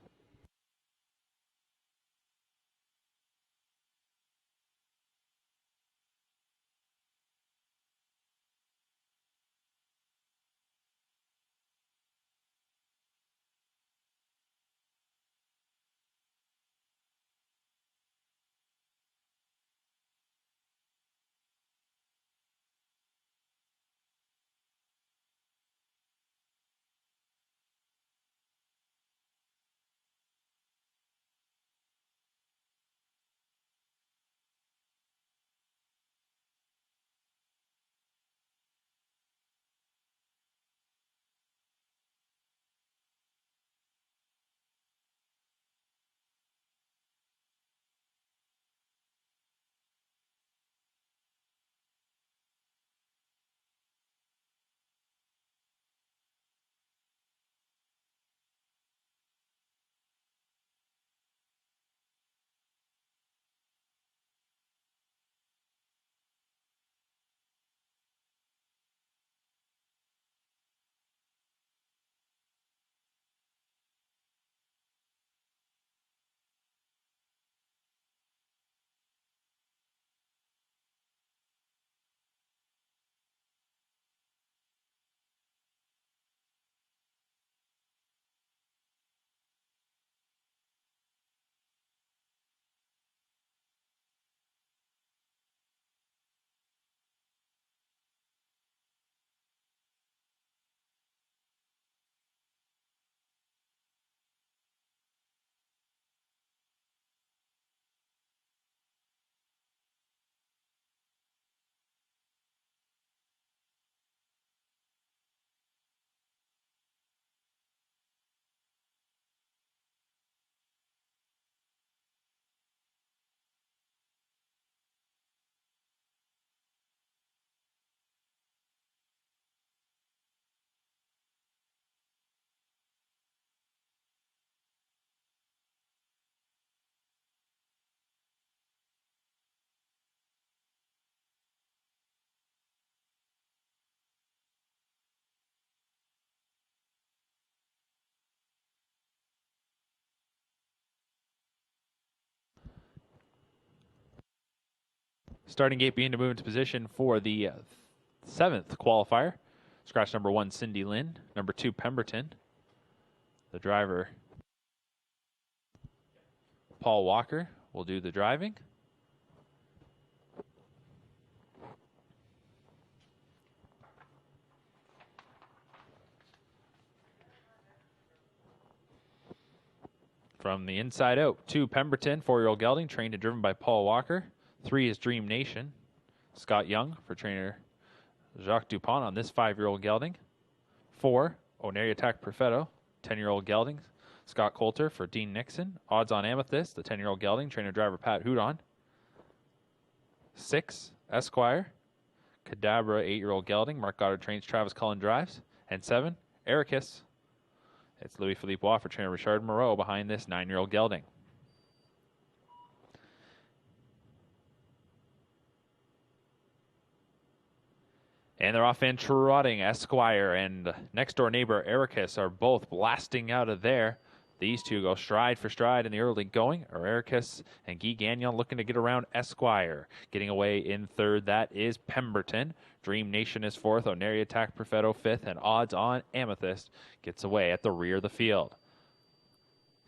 Starting gate being to move into position for the 7th qualifier. Scratch number 1, Cindy Lynn. Number 2, Pemberton. The driver, Paul Walker, will do the driving. From the inside out, 2, Pemberton, 4-year-old gelding, trained and driven by Paul Walker. 3 is Dream Nation. Scott Young for trainer Jacques Dupont on this 5-year-old gelding. 4, Oneria Attack Perfetto, 10-year-old gelding. Scott Coulter for Dean Nixon. Odds on Amethyst, the 10-year-old gelding, trainer driver Pat Houdon. 6, Esquire. Cadabra, 8-year-old gelding. Mark Goddard trains, Travis Cullen drives. And 7, Ericus. It's Louis Philippe Waugh for trainer Richard Moreau behind this 9-year-old gelding. And they're off and trotting. Esquire and next door neighbor Ericus are both blasting out of there. These two go stride for stride in the early going. Ericus and Guy Gagnon looking to get around Esquire. Getting away in 3rd, that is Pemberton. Dream Nation is 4th. Oneria Attack Perfetto 5th. And Odds on Amethyst gets away at the rear of the field.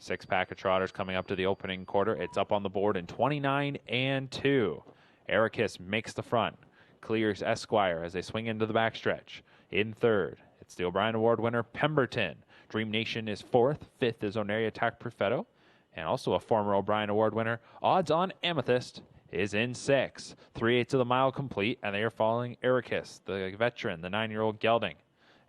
6-pack of trotters coming up to the opening quarter. It's up on the board in 29-2. Ericus makes the front. Clears Esquire as they swing into the backstretch. In 3rd, it's the O'Brien Award winner, Pemberton. Dream Nation is 4th. 5th is Oneria Attack Perfetto. And also a former O'Brien Award winner, Odds on Amethyst, is in 6th. 3/8 of the mile complete, and they are following Ericus, the veteran, the 9-year-old gelding,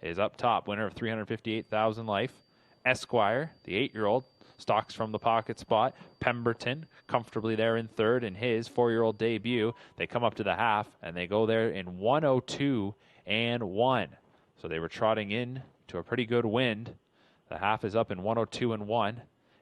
is up top, winner of $358,000 life. Esquire, the 8-year-old, stalks from the pocket spot. Pemberton comfortably there in 3rd in his 4-year-old debut. They come up to the half, and they go there in 102-1. So they were trotting in to a pretty good wind. The half is up in 102-1.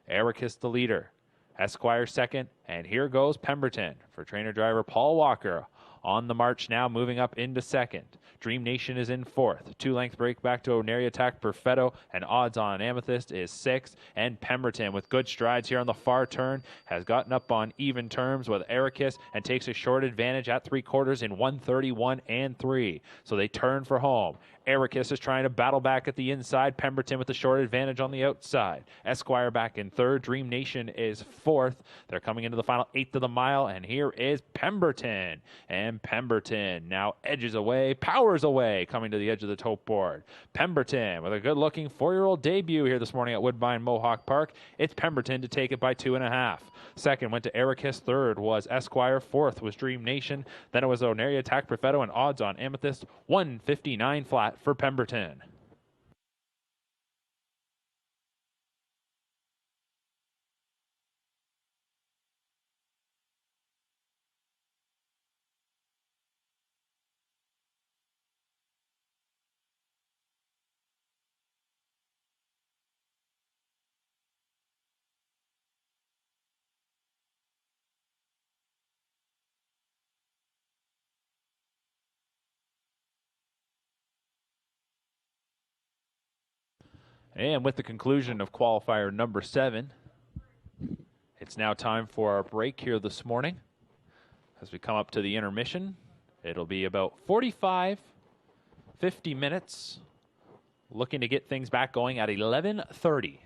Ericus the leader. Esquire 2nd, and here goes Pemberton for trainer driver Paul Walker. On the march now, moving up into 2nd. Dream Nation is in 4th. 2-length break back to Oneria Attack Perfetto, and Odds on Amethyst is 6th. And Pemberton, with good strides here on the far turn, has gotten up on even terms with Ericus and takes a short advantage at 3/4 in 131-3. So they turn for home. Ericus is trying to battle back at the inside. Pemberton with the short advantage on the outside. Esquire back in 3rd. Dream Nation is 4th. They're coming into the final 1/8 of the mile, and here is Pemberton. And Pemberton now edges away, powers away, coming to the edge of the tote board. Pemberton with a good-looking 4-year-old debut here this morning at Woodbine Mohawk Park. It's Pemberton to take it by 2.5. 2nd went to Ericus. 3rd was Esquire. 4th was Dream Nation. Then it was Oneria Attack Perfetto, and Odds on Amethyst. 159 flat for Pemberton. And with the conclusion of qualifier number 7, it's now time for our break here this morning. As we come up to the intermission, it'll be about 50 minutes, looking to get things back going at 11:30.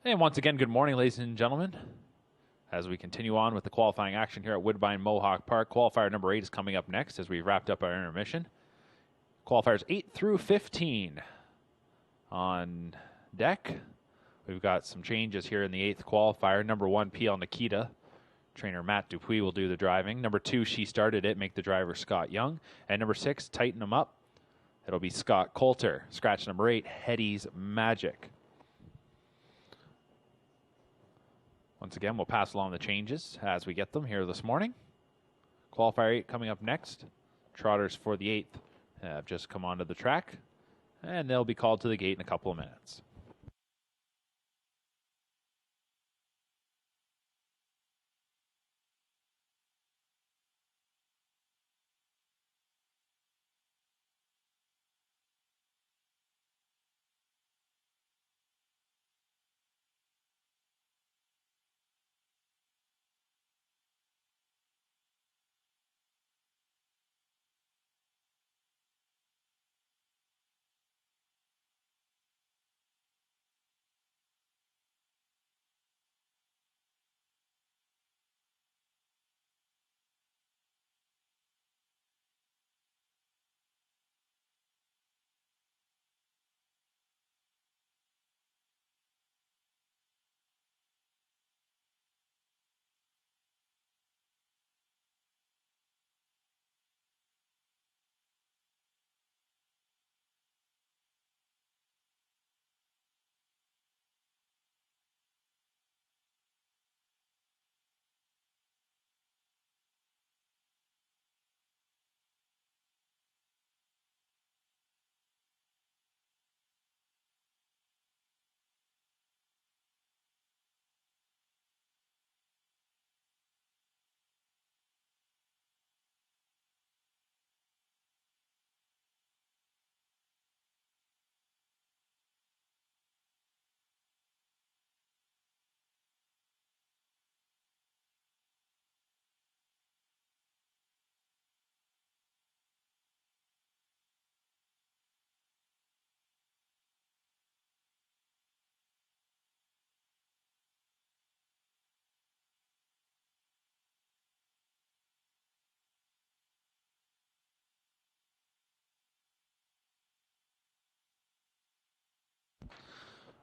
And once again, good morning, ladies and gentlemen. As we continue on with the qualifying action here at Woodbine Mohawk Park, qualifier number 8 is coming up next as we've wrapped up our intermission. Qualifiers 8 through 15 on deck. We've got some changes here in the 8th qualifier. Number 1, PL Nikita. Trainer Matt Dupuis will do the driving. Number 2, She Started It, make the driver Scott Young. And number 6, Tighten Them Up. It'll be Scott Coulter. Scratch number 8, Hetty's Magic. Once again, we'll pass along the changes as we get them here this morning. Qualifier 8 coming up next. Trotters for the 8th have just come onto the track, and they'll be called to the gate in a couple of minutes.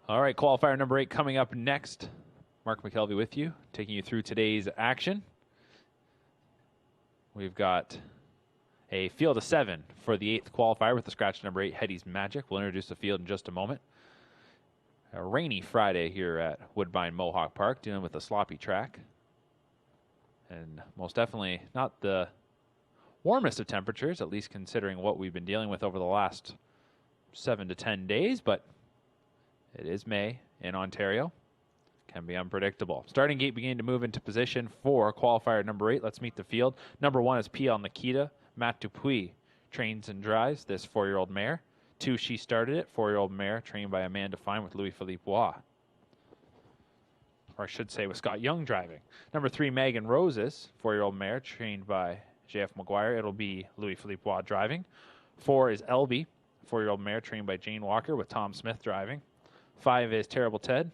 All right, qualifier number 8 coming up next. Mark McKelvey with you, taking you through today's action. We've got a field of 7 for the 8th qualifier with the scratch number 8, Hetty's Magic. We'll introduce the field in just a moment. A rainy Friday here at Woodbine Mohawk Park, dealing with a sloppy track. And most definitely not the warmest of temperatures, at least considering what we've been dealing with over the last 7 to 10 days, but it is May in Ontario. Can be unpredictable. Starting gate beginning to move into position for qualifier number 8. Let's meet the field. Number 1 is PL Nikita. Matt Dupuis trains and drives this 4-year-old mare. 2, She Started It, 4-year-old mare trained by Amanda Fine with Louis-Philippe Roy. Or I should say with Scott Young driving. Number 3, Megan Roses, 4-year-old mare trained by JF McGuire. It'll be Louis-Philippe Roy driving. 4 is Elby, 4-year-old mare trained by Jane Walker with Tom Smith driving. 5 is Terrible Ted,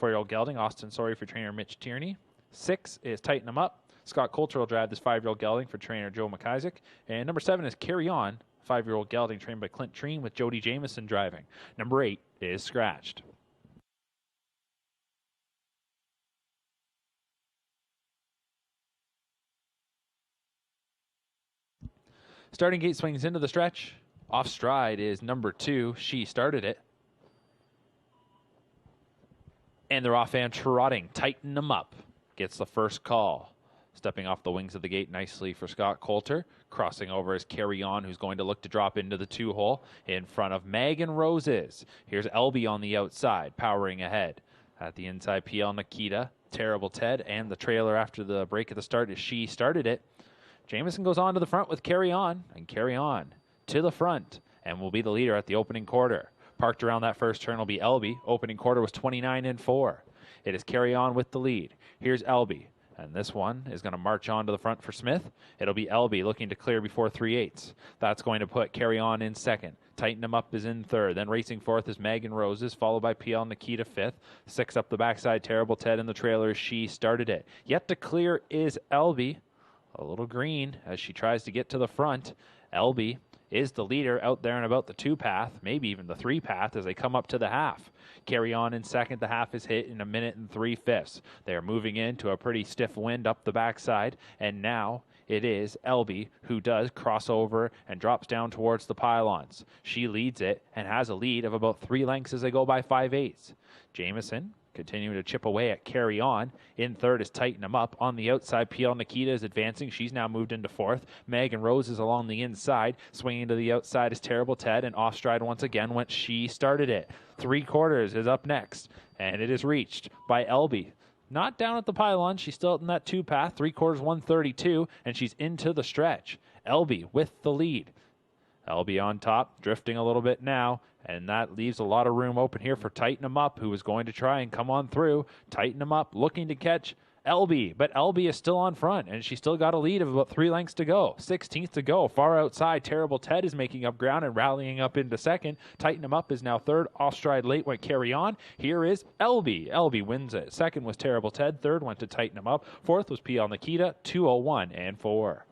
4-year-old gelding, Austin Sorry for trainer Mitch Tierney. 6 is Tighten Them Up. Scott Coulter will drive this 5-year-old gelding for trainer Joe McIsaac. And number 7 is Carry On, 5-year-old gelding trained by Clint Treen with Jody Jameson driving. Number 8 is Scratched. Starting gate swings into the stretch. Off stride is number 2, She Started It. And they're off and trotting. Tighten Them Up. Gets the first call. Stepping off the wings of the gate nicely for Scott Coulter. Crossing over is Carry On, who's going to look to drop into the 2-hole in front of Megan Roses. Here's Elby on the outside, powering ahead. At the inside, PL Nikita, Terrible Ted, and the trailer after the break at the start is She Started It. Jameson goes on to the front with Carry On, and Carry On to the front, and will be the leader at the opening quarter. Parked around that first turn will be Elby. Opening quarter was 29-4. It is Carry On with the lead. Here's Elby. And this one is going to march on to the front for Smith. It'll be Elby looking to clear before 3/8. That's going to put Carry On in second. Tighten Him Up is in third. Then racing fourth is Megan Roses, followed by PL Nikita fifth. 6 up the backside, Terrible Ted in the trailer. She started it. Yet to clear is Elby. A little green as she tries to get to the front. Elby is the leader out there and about the 2 path, maybe even the 3 path as they come up to the half. Carry On in second. The half is hit in 1 minute and 3/5. They are moving into a pretty stiff wind up the backside, and now it is Elby who does cross over and drops down towards the pylons. She leads it and has a lead of about 3 lengths as they go by 5/8. Jameson continuing to chip away at Carry On. In third is Tighten Him Up. On the outside, PL Nikita is advancing. She's now moved into fourth. Megan Rose is along the inside. Swinging to the outside is Terrible Ted, and off stride once again when She Started It. 3/4 is up next, and it is reached by Elby. Not down at the pylon. She's still in that 2 path. 3/4, 132, and she's into the stretch. Elby with the lead. Elby on top, drifting a little bit now, and that leaves a lot of room open here for Tighten Him Up, who is going to try and come on through. Tighten Him Up, looking to catch Elby, but Elby is still on front, and she's still got a lead of about 3 lengths to go. 16th to go. Far outside, Terrible Ted is making up ground and rallying up into second. Tighten Him Up is now third. Off stride late went Carry On. Here is Elby. Elby wins it. Second was Terrible Ted. Third went to Tighten Him Up. Fourth was PL Nikita. 2:01 and 4.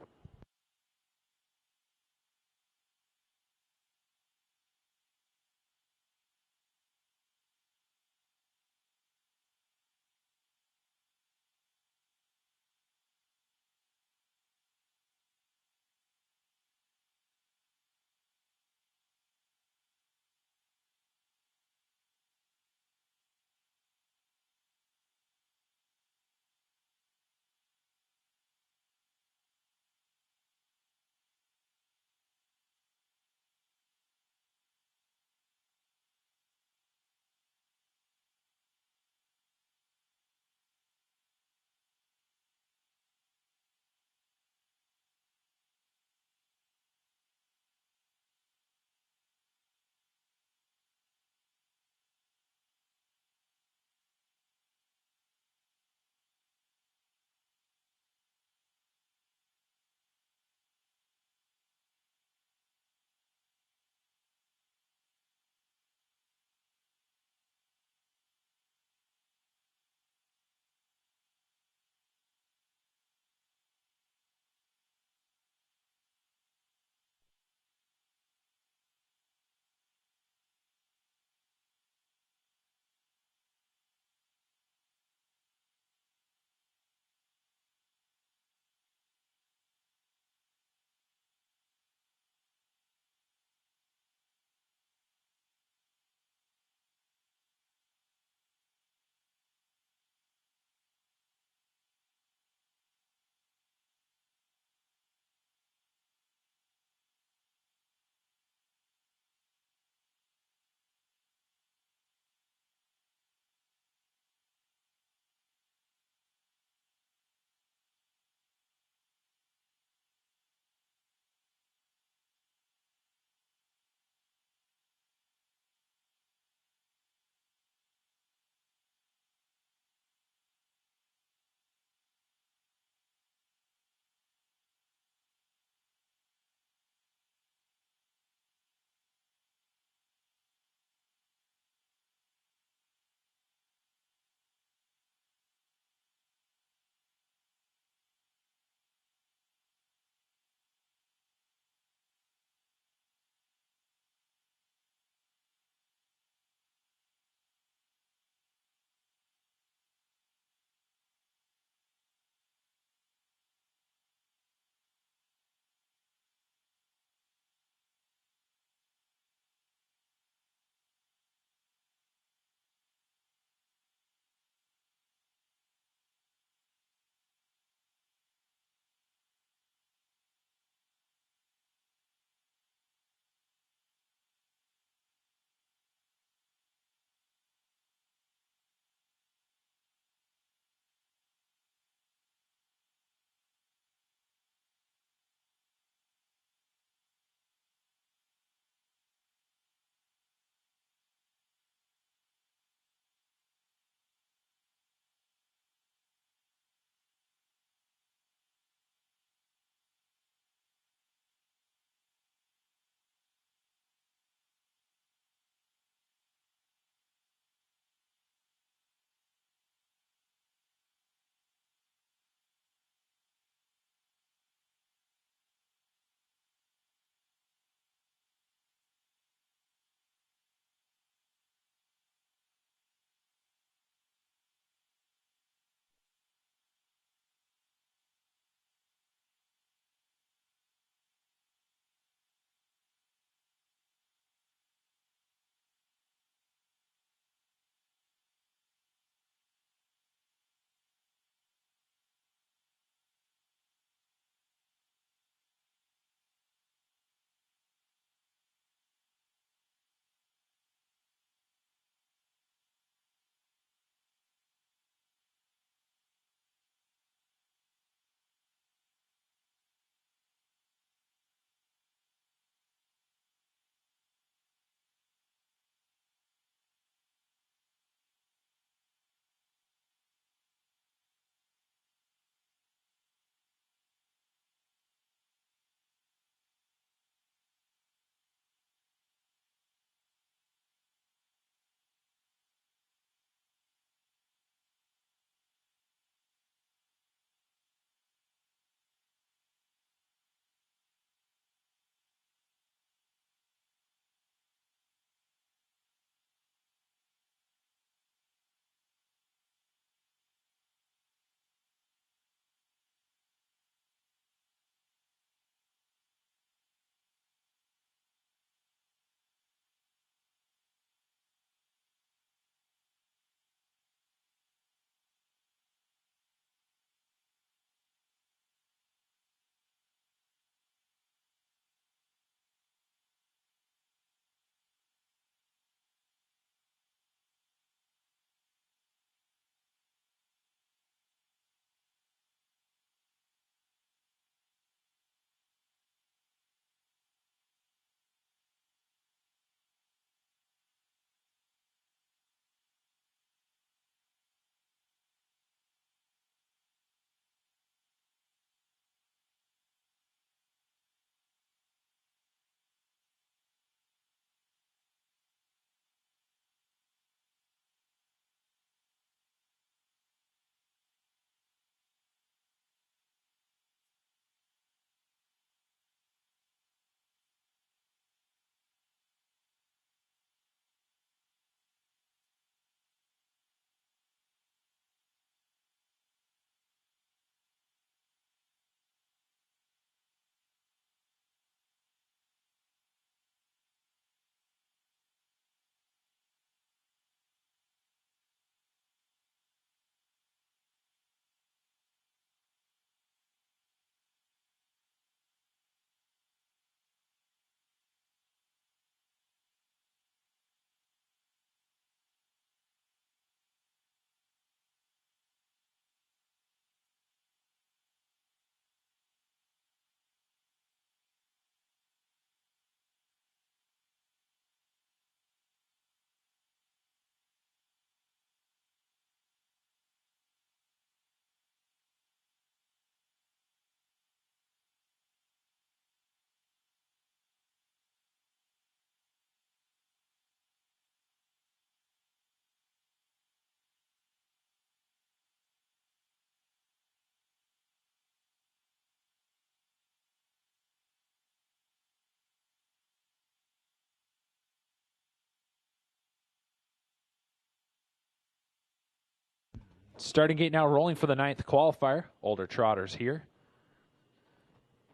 Starting gate now rolling for the 9th qualifier. Older trotters here.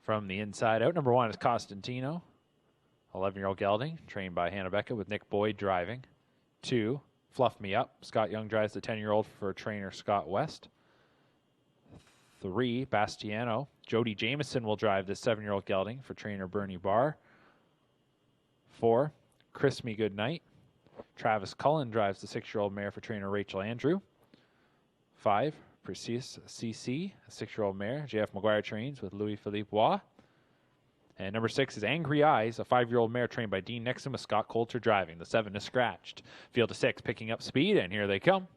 From the inside out, number 1 is Costantino. 11-year-old gelding, trained by Hannah Becca with Nick Boyd driving. 2, Fluff Me Up. Scott Young drives the 10-year-old for trainer Scott West. 3, Bastiano. Jody Jameson will drive the 7-year-old gelding for trainer Bernie Barr. 4, Kiss Me Goodnight. Travis Cullen drives the 6-year-old mare for trainer Rachel Andrew. 5, Precise CC, a 6-year-old mare. JF McGuire trains with Louis-Philippe Waugh. And number 6 is Angry Eyes, a 5-year-old mare trained by Dean Nixon with Scott Coulter driving. The 7 is scratched. Field of 6 picking up speed, and here they come.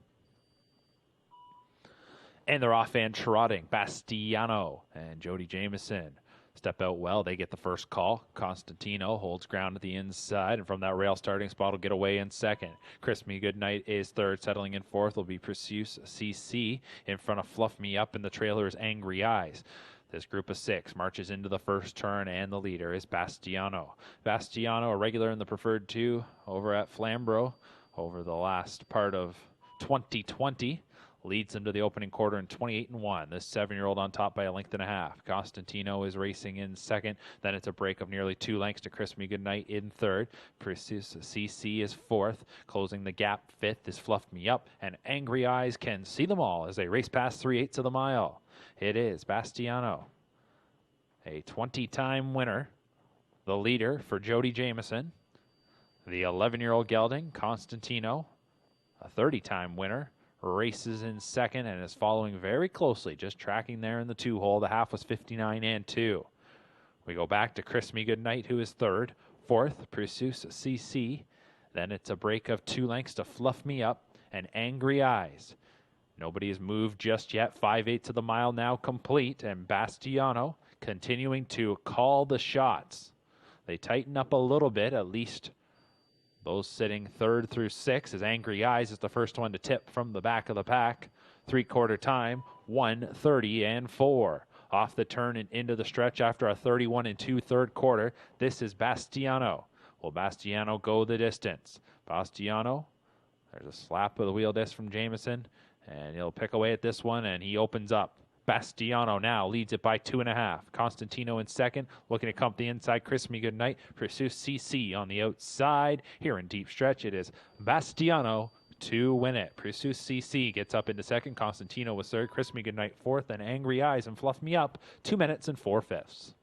And they're off and trotting. Bastiano and Jody Jameson step out well. They get the first call. Constantino holds ground at the inside, and from that rail starting spot will get away in second. Kiss Me Goodnight is third. Settling in fourth will be Pursues CC. In front of Fluff Me Up, and the trailer is Angry Eyes. This group of 6 marches into the first turn, and the leader is Bastiano. Bastiano, a regular in the preferred 2 over at Flamborough over the last part of 2020. Leads into the opening quarter in 28-1. This 7-year-old on top by a length and a half. Costantino is racing in second. Then it's a break of nearly 2 lengths to Kiss Me Goodnight in third. Precise CC is fourth. Closing the gap fifth is Fluff Me Up. And Angry Eyes can see them all as they race past 3/8 of the mile. It is Bastiano, a 20-time winner, the leader for Jody Jameson. The 11-year-old gelding, Constantino, a 30-time winner, races in second and is following very closely, just tracking there in the 2-hole. The half was 59-2. We go back to Kiss Me Goodnight, who is third. Fourth, Pursues CC. Then it's a break of 2 lengths to Fluff Me Up and Angry Eyes. Nobody has moved just yet. 5/8 of the mile now complete, and Bastiano continuing to call the shots. They tighten up a little bit, at least those sitting third through 6, as Angry Eyes is the first one to tip from the back of the pack. 3/4 time, 1:30-4. Off the turn and into the stretch after a 31-2 third quarter. This is Bastiano. Will Bastiano go the distance? Bastiano, there's a slap of the wheel disc from Jameson, and he'll pick away at this one, and he opens up. Bastiano now leads it by 2.5. Constantino in second, looking to come the inside. Kiss Me Goodnight. Pursues CC on the outside. Here in deep stretch, it is Bastiano to win it. Pursues CC gets up into second. Constantino was third. Kiss Me Goodnight fourth, and Angry Eyes and Fluff Me Up 2 minutes and 4/5.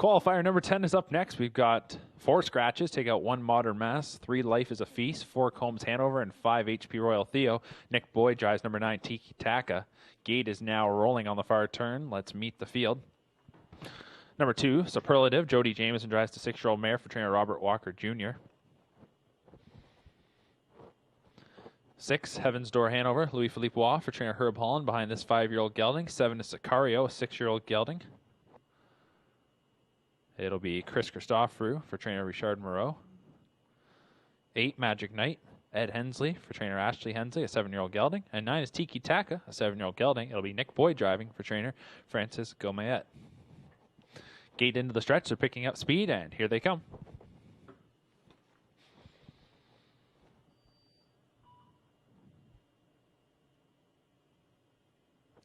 Qualifier number 10 is up next. We've got 4 scratches. Take out 1 Modern Mass, 3 Life is a Feast, 4 Combs Hanover, and 5 HP Royal Theo. Nick Boyd drives number 9 Tiki Taka. Gate is now rolling on the far turn. Let's meet the field. Number 2, Superlative. Jody Jameson drives the 6-year-old mare for trainer Robert Walker Jr. 6, Heaven's Door Hanover. Louis Philippe Waugh for trainer Herb Holland behind this 5-year-old gelding. 7 is Sicario, a 6-year-old gelding. It'll be Chris Christopherou for trainer Richard Moreau. 8, Magic Knight. Ed Hensley for trainer Ashley Hensley, a 7-year-old gelding. And 9 is Tiki Taka, a 7-year-old gelding. It'll be Nick Boyd driving for trainer Francis Gomayet. Gate into the stretch. They're picking up speed, and here they come.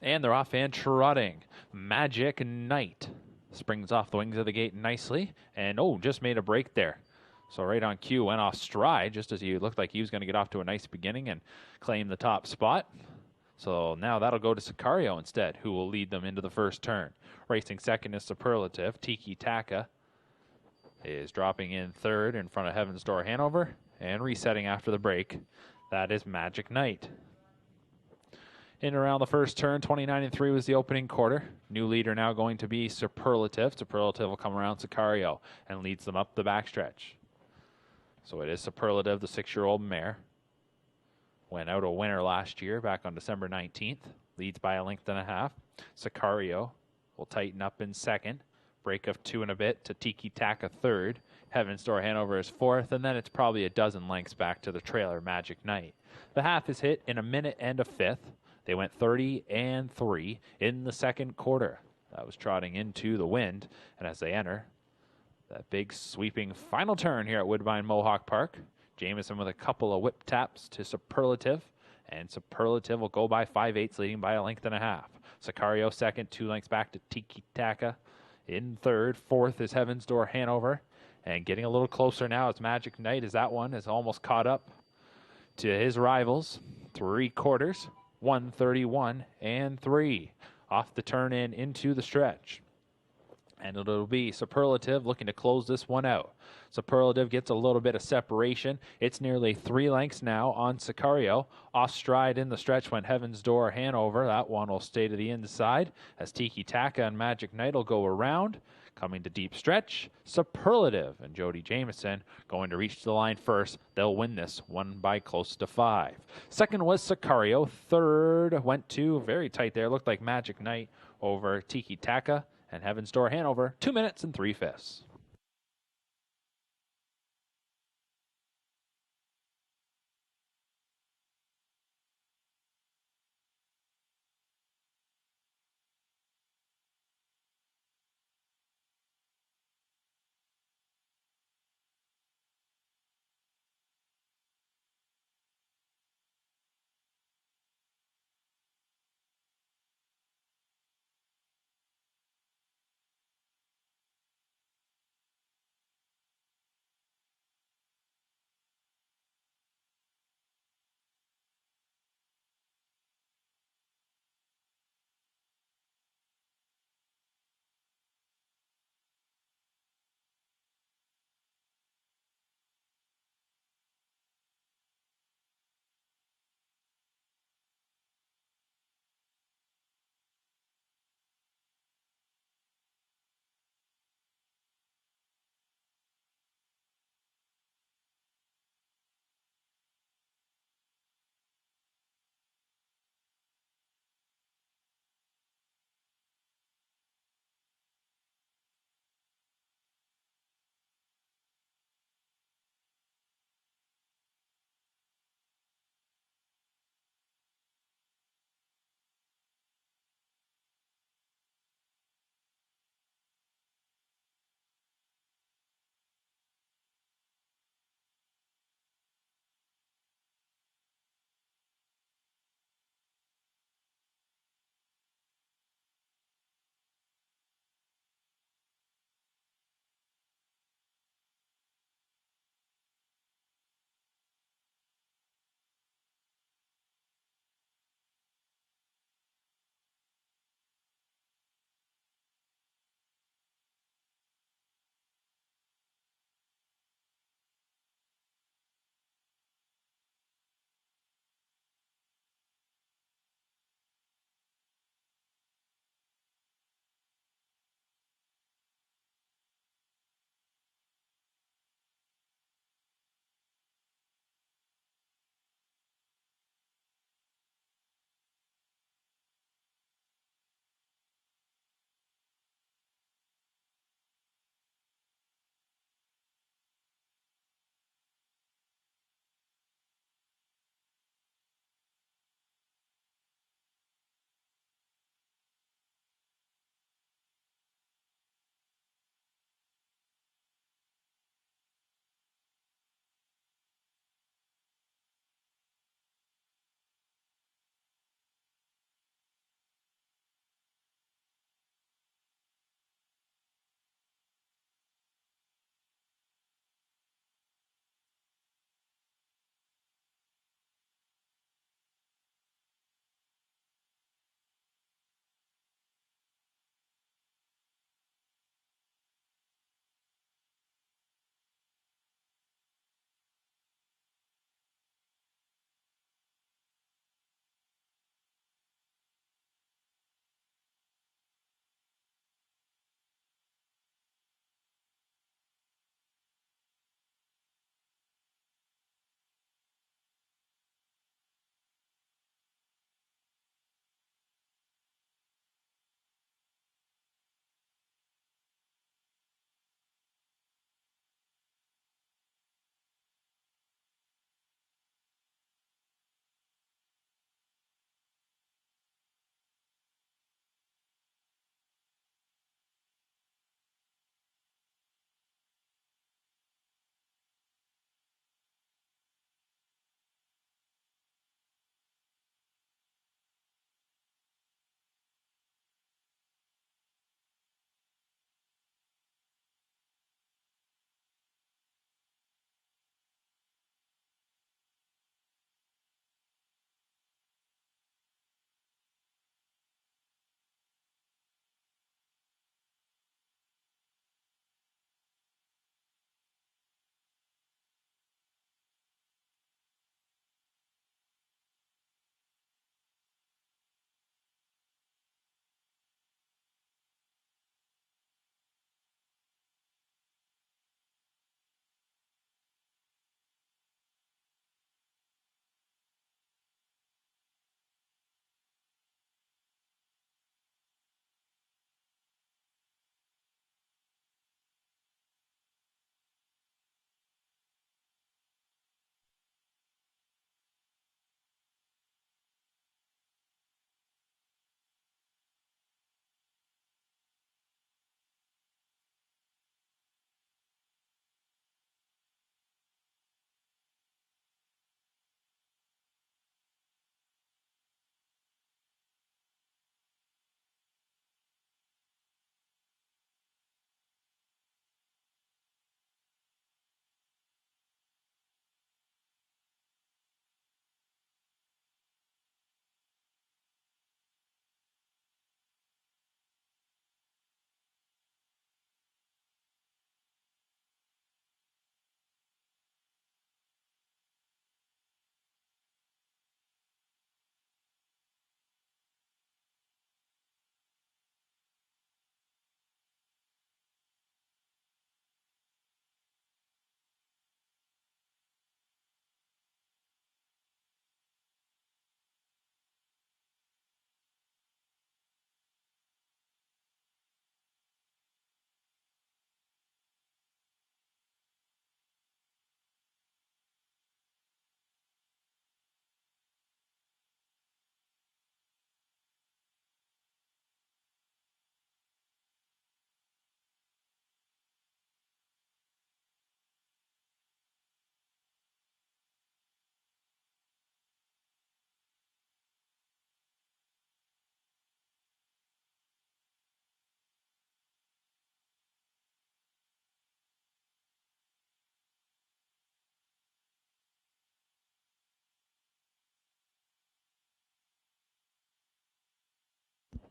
And they're off and trotting. Magic Knight springs off the wings of the gate nicely. And, just made a break there. So right on cue, went off stride just as he looked like he was going to get off to a nice beginning and claim the top spot. So now that'll go to Sicario instead, who will lead them into the first turn. Racing second is Superlative. Tiki Taka is dropping in third in front of Heaven's Door Hanover. And resetting after the break, that is Magic Knight. In around the first turn, 29-3 was the opening quarter. New leader now going to be Superlative. Superlative will come around Sicario and leads them up the backstretch. So it is Superlative, the 6-year-old mare. Went out a winner last year back on December 19th. Leads by a length and a half. Sicario will tighten up in second. Break of 2 and a bit to Tiki Taka third. Heaven's Door Hanover is fourth. And then it's probably a dozen lengths back to the trailer Magic Knight. The half is hit in a minute and a fifth. They went 30-3 in the second quarter. That was trotting into the wind. And as they enter that big sweeping final turn here at Woodbine Mohawk Park, Jameson with a couple of whip taps to Superlative. And Superlative will go by 5/8, leading by a length and a half. Sicario second, 2 lengths back to Tiki Taka. In third, fourth is Heaven's Door Hanover. And getting a little closer now is Magic Knight, as that one is almost caught up to his rivals. 3 quarters. 131-3 off the turn in into the stretch. And it'll be Superlative looking to close this one out. Superlative gets a little bit of separation. It's nearly 3 lengths now on Sicario. Off stride in the stretch went Heaven's Door Hanover. That one will stay to the inside as Tiki Taka and Magic Knight will go around. Coming to deep stretch, Superlative and Jody Jameson going to reach the line first. They'll win this one by close to 5. Second was Sicario. Third went to, very tight there, looked like Magic Knight over Tiki Taka and Heaven's Door Hanover. 2 minutes and 3/5.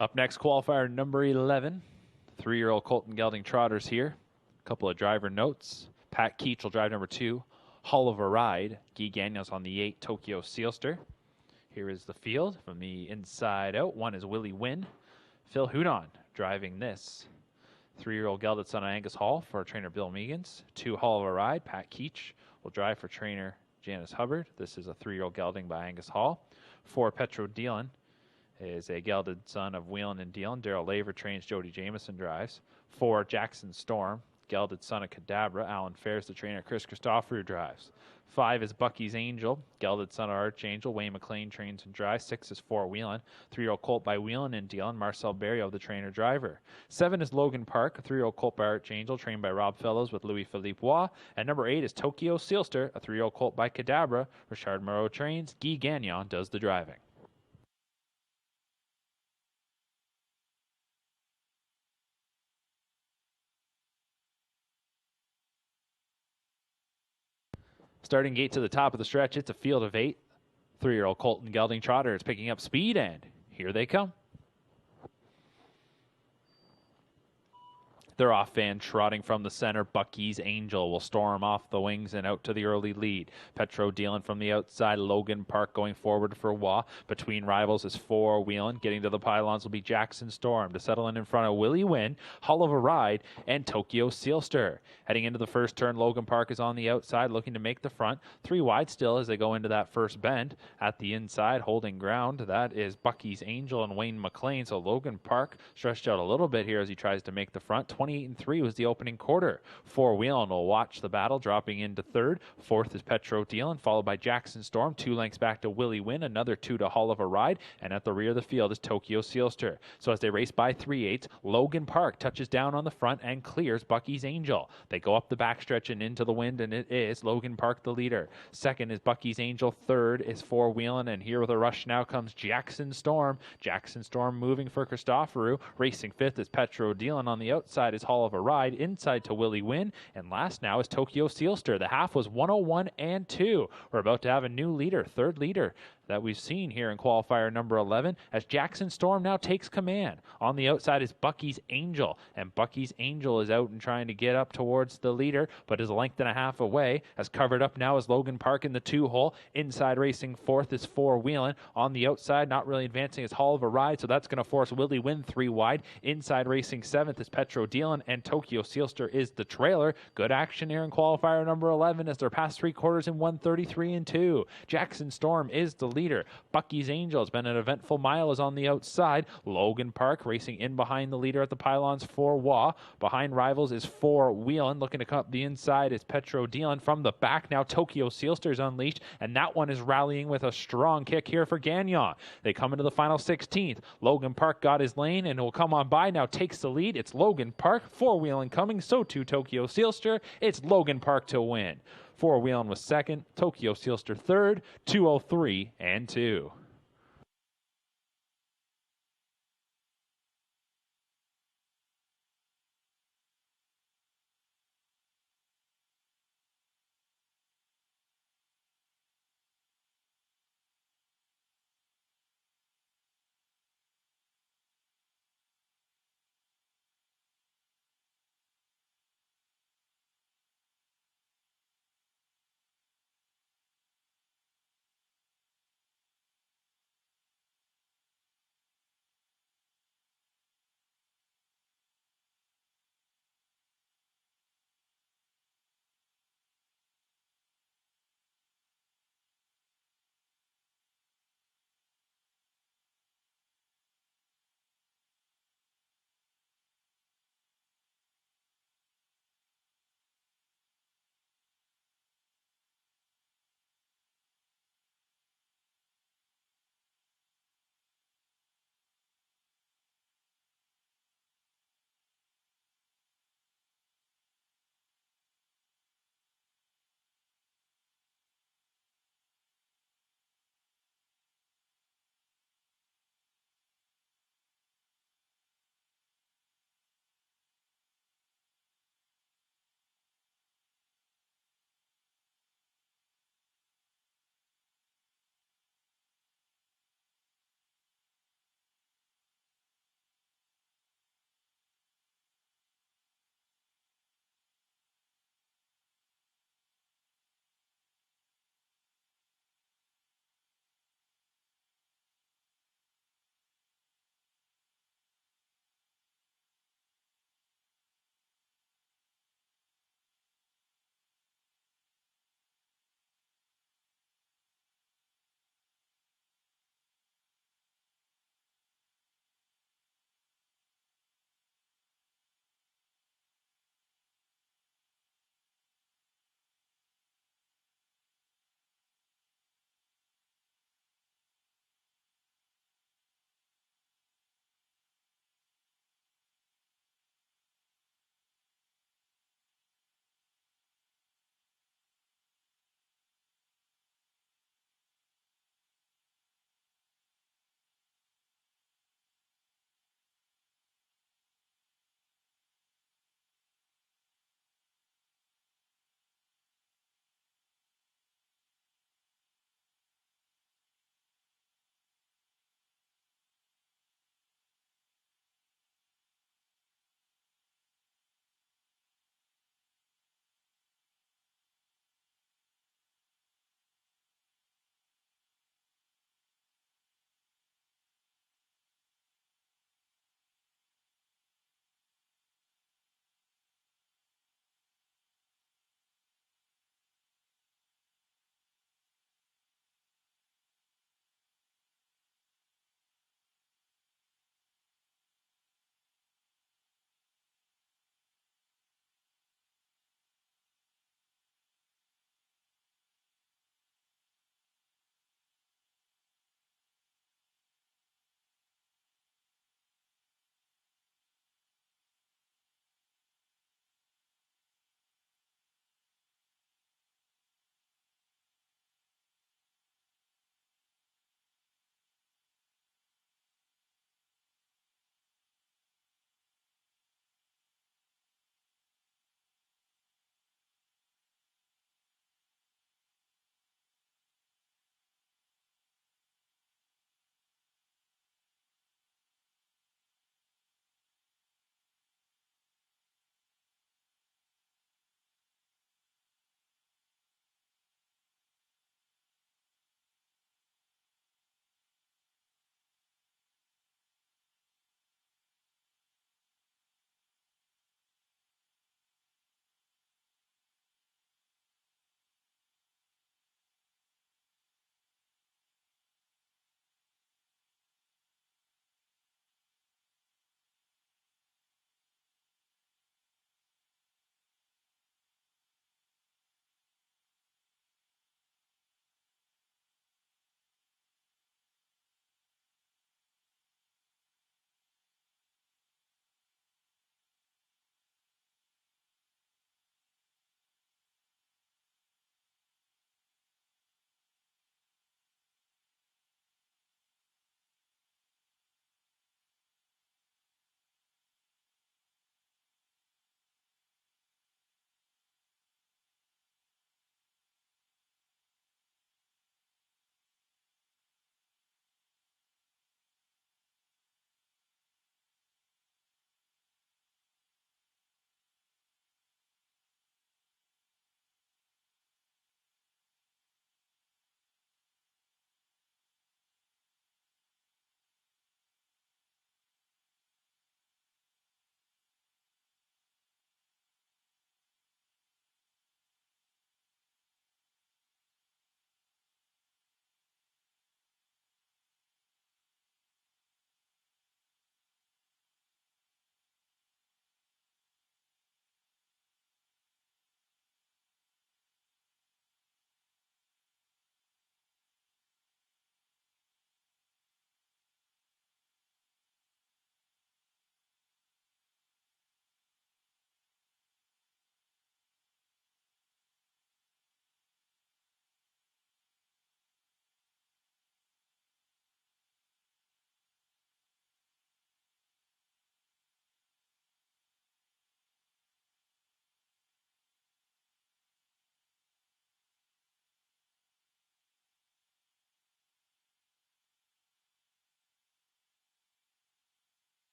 Up next, qualifier number 11. 3-year-old Colton Gelding Trotters here. A couple of driver notes. Pat Keach will drive number 2. Hull of a Ride. Guy Gagnon's on the 8. Tokyo Sealster. Here is the field from the inside out. 1 is Willie Wynn. Phil Houdon driving this. 3-year-old gelded son of Angus Hall for trainer Bill Meegans. 2 Hull of a Ride. Pat Keach will drive for trainer Janice Hubbard. This is a 3-year-old gelding by Angus Hall. 4 Petro Dealin is a gelded son of Whelan and Dealin. Daryl Laver trains. Jody Jameson drives. 4 Jackson Storm, gelded son of Cadabra. Alan Fair's the trainer. Chris Christopher drives. 5 is Bucky's Angel, gelded son of Archangel. Wayne McLean trains and drives. 6 is 4 Whelan, 3-year-old colt by Whelan and Dealin. Marcel Berrio, the trainer driver. 7 is Logan Park, a 3-year-old colt by Archangel, trained by Rob Fellows with Louis Philippe Waugh. And number 8 is Tokyo Sealster, a 3-year-old colt by Cadabra. Richard Moreau trains. Guy Gagnon does the driving. Starting gate to the top of the stretch, it's a field of 8. 3-year-old Colton Gelding Trotter is picking up speed, and here they come. They're off and trotting from the center. Bucky's Angel will storm off the wings and out to the early lead. Petro Dealin from the outside. Logan Park going forward for Waugh. Between rivals is 4 Whelan. Getting to the pylons will be Jackson Storm to settle in front of Willie Wynn, Hull of a Ride, and Tokyo Sealster. Heading into the first turn, Logan Park is on the outside looking to make the front. 3 wide still as they go into that first bend. At the inside, holding ground, that is Bucky's Angel and Wayne McLean. So Logan Park stretched out a little bit here as he tries to make the front. 28-3 was the opening quarter. 4 Whelan will watch the battle, dropping into third. 4th is Petro Dealin, followed by Jackson Storm. 2 lengths back to Willie Wynn, another 2 to Hull of a Ride, and at the rear of the field is Tokyo Sealster. So as they race by 3/8, Logan Park touches down on the front and clears Bucky's Angel. They go up the backstretch and into the wind, and it is Logan Park the leader. Second is Bucky's Angel. Third is 4 Whelan, and here with a rush now comes Jackson Storm. Jackson Storm moving for Christoforou. Racing 5th is Petro Dealin. On the outside is Hull of a Ride. Inside to Willie Wynn. And last now is Tokyo Sealster. The half was 101 and 2. We're about to have a new leader, third leader that we've seen here in qualifier number 11 as Jackson Storm now takes command. On the outside is Bucky's Angel, and Bucky's Angel is out and trying to get up towards the leader, but is a length and a half away. As covered up now is Logan Park in the 2-hole. Inside racing 4th is 4 Whelan. On the outside, not really advancing, is Hull of a Ride, so that's going to force Willie Wynn 3 wide. Inside racing 7th is Petro Dealin, and Tokyo Sealster is the trailer. Good action here in qualifier number 11 as they're past 3 quarters in 133 and 2. Jackson Storm is the leader. Bucky's Angel has been an eventful mile, is on the outside. Logan Park racing in behind the leader at the pylons for Waugh. Behind rivals is 4 Whelan. Looking to come up the inside is Petro Dealin. From the back now, Tokyo Sealster's unleashed, and that one is rallying with a strong kick here for Gagnon. They come into the final 16th. Logan Park got his lane and will come on by, now takes the lead. It's Logan Park, 4 Whelan coming, so too Tokyo Sealster. It's Logan Park to win. 4 Whelan was second, Tokyo Sealster third, 203 and 2.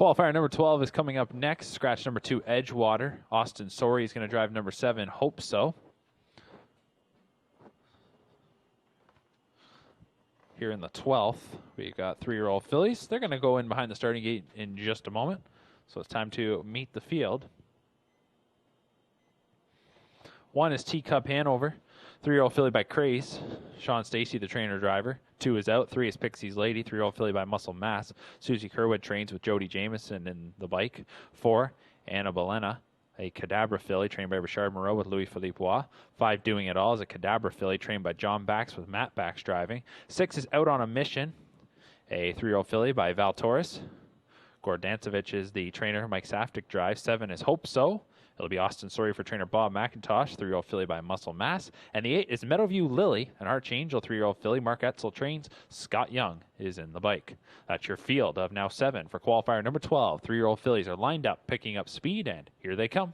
Qualifier number 12 is coming up next. Scratch number 2, Edgewater. Austin Sorey is going to drive number 7, Hope So. Here in the 12th, we got 3-year-old fillies. They're going to go in behind the starting gate in just a moment. So it's time to meet the field. 1 is Teacup Hanover, 3-year-old filly by Craze, Sean Stacy, the trainer driver. 2 is out. 3 is Pixie's Lady, 3-year-old filly by Muscle Mass. Susie Kerwood trains with Jody Jameson in the bike. 4, Anna Bolena, a Cadabra filly trained by Richard Moreau with Louis Philippe Roy. 5, Doing It All, is a Cadabra filly trained by John Bax with Matt Bax driving. 6 is Out on a Mission, a 3-year-old filly by Val Torres. Gordancevich is the trainer. Mike Saftik drives. 7 is Hope So. It'll be Austin Sorey for trainer Bob McIntosh, 3-year-old filly by Muscle Mass. And the 8 is Meadowview Lily, an Archangel 3-year-old filly. Mark Etzel trains. Scott Young is in the bike. That's your field of now 7 for qualifier number 12. 3-year-old fillies are lined up, picking up speed, and here they come.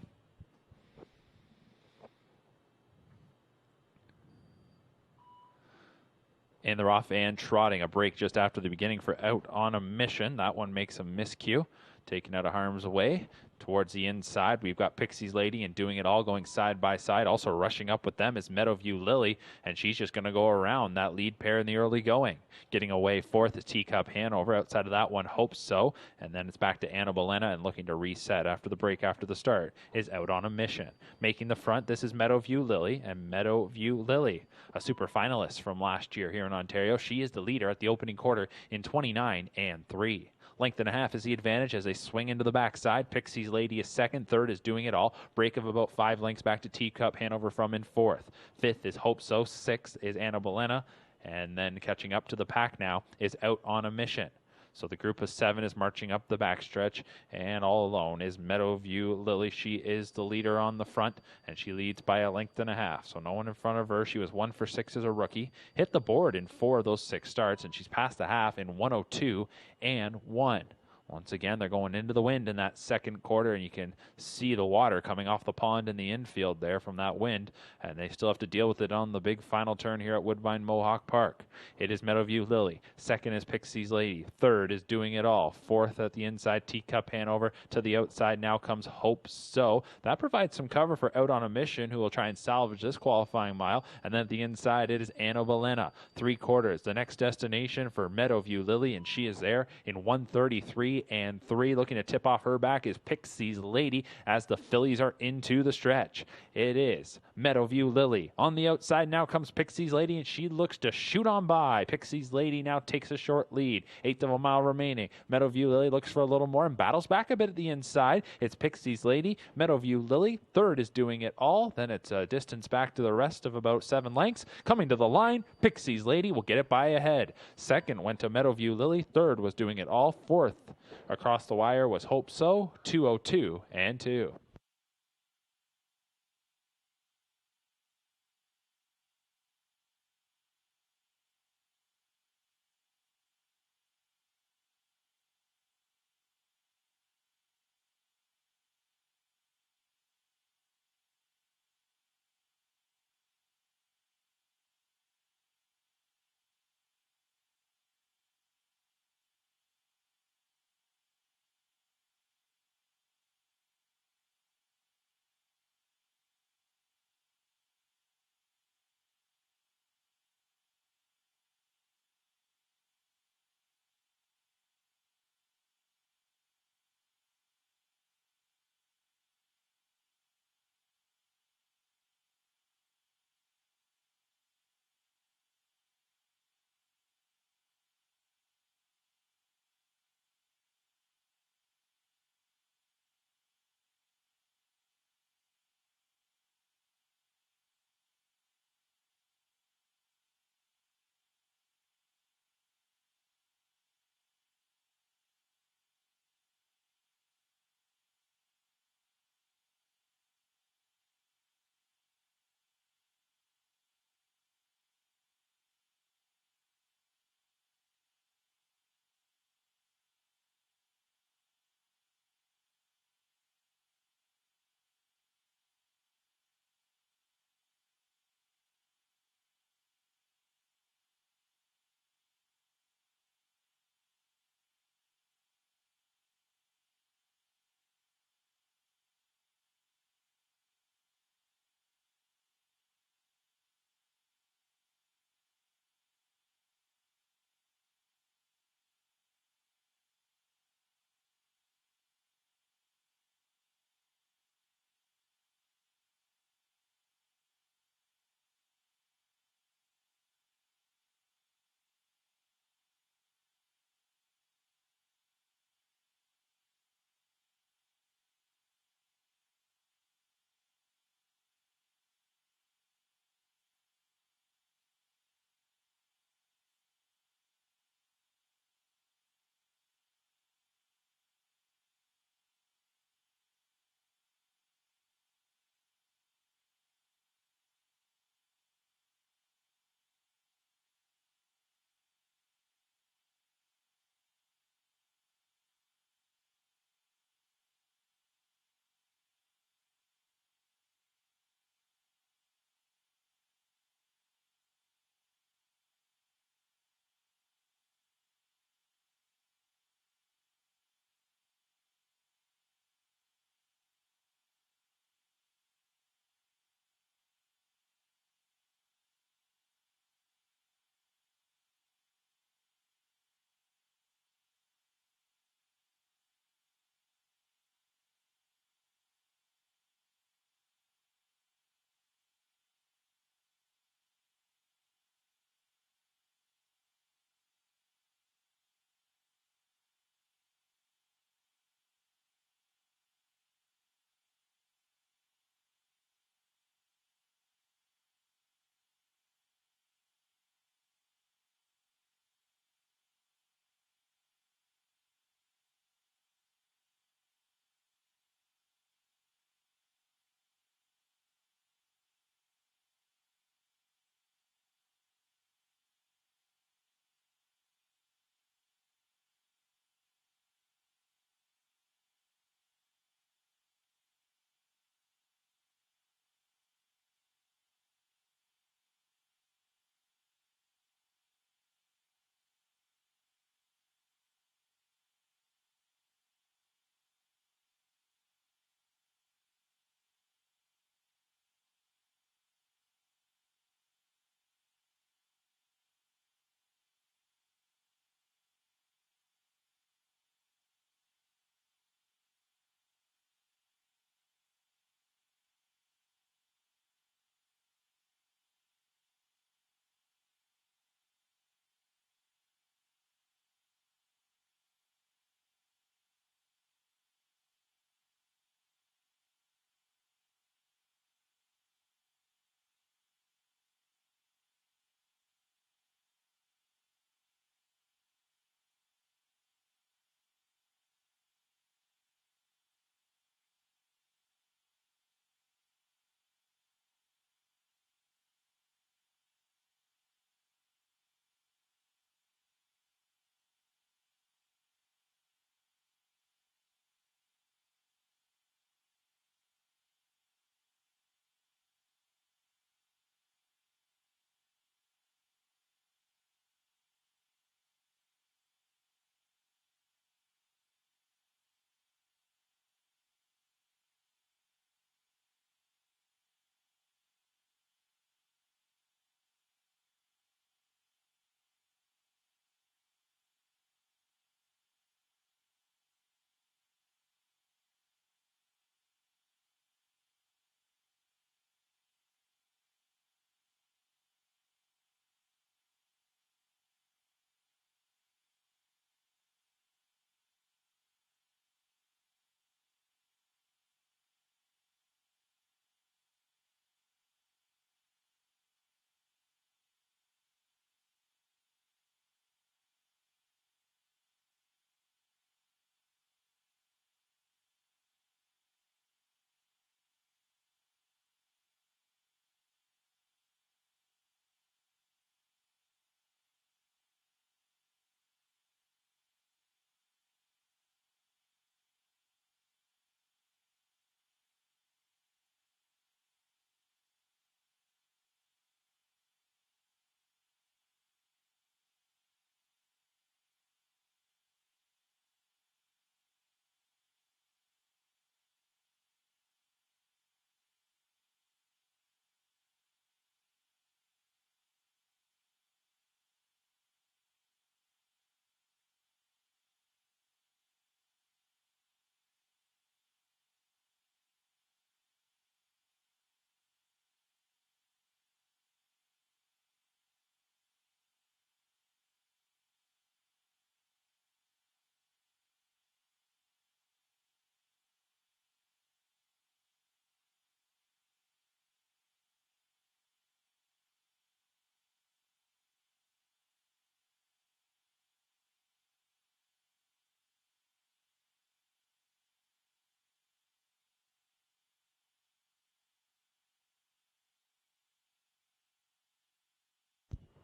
In the rough and trotting, a break just after the beginning for Out on a Mission. That one makes a miscue, taken out of harm's way. Towards the inside, we've got Pixie's Lady and Doing It All going side by side. Also rushing up with them is Meadowview Lily, and she's just going to go around that lead pair in the early going. Getting away 4th is Teacup Hanover. Outside of that one, Hope So. And then it's back to Anna Bolena, and looking to reset after the break after the start is Out on a Mission. Making the front, this is Meadowview Lily, and Meadowview Lily, a super finalist from last year here in Ontario. She is the leader at the opening quarter in 29 and 3. Length and a half is the advantage as they swing into the backside. Pixie's Lady is second. 3rd is Doing It All. Break of about 5 lengths back to Teacup Hanover from in 4th. 5th is Hope So. 6th is Anna Bolena. And then catching up to the pack now is Out on a Mission. So the group of 7 is marching up the backstretch, and all alone is Meadowview Lily. She is the leader on the front, and she leads by a length and a half. So no one in front of her. She was 1 for 6 as a rookie. Hit the board in 4 of those 6 starts, and she's passed the half in 102 and 1. Once again, they're going into the wind in that second quarter, and you can see the water coming off the pond in the infield there from that wind, and they still have to deal with it on the big final turn here at Woodbine Mohawk Park. It is Meadowview Lily. 2nd is Pixie's Lady. 3rd is Doing It All. 4th at the inside, Teacup Hanover. To the outside now comes Hope So. That provides some cover for Out on a Mission, who will try and salvage this qualifying mile. And then at the inside, it is Anna Bolena. 3/4. The next destination for Meadowview Lily, and she is there in 1:33 and 3. Looking to tip off her back is Pixie's Lady as the fillies are into the stretch. It is Meadowview Lily. On the outside now comes Pixie's Lady, and she looks to shoot on by. Pixie's Lady now takes a short lead. 1/8 of a mile remaining. Meadowview Lily looks for a little more and battles back a bit at the inside. It's Pixie's Lady, Meadowview Lily. 3rd is Doing It All. Then it's a distance back to the rest of about 7 lengths. Coming to the line, Pixie's Lady will get it by ahead. 2nd went to Meadowview Lily. 3rd was Doing It All. 4th across the wire was Hope So, 2:02 and 2.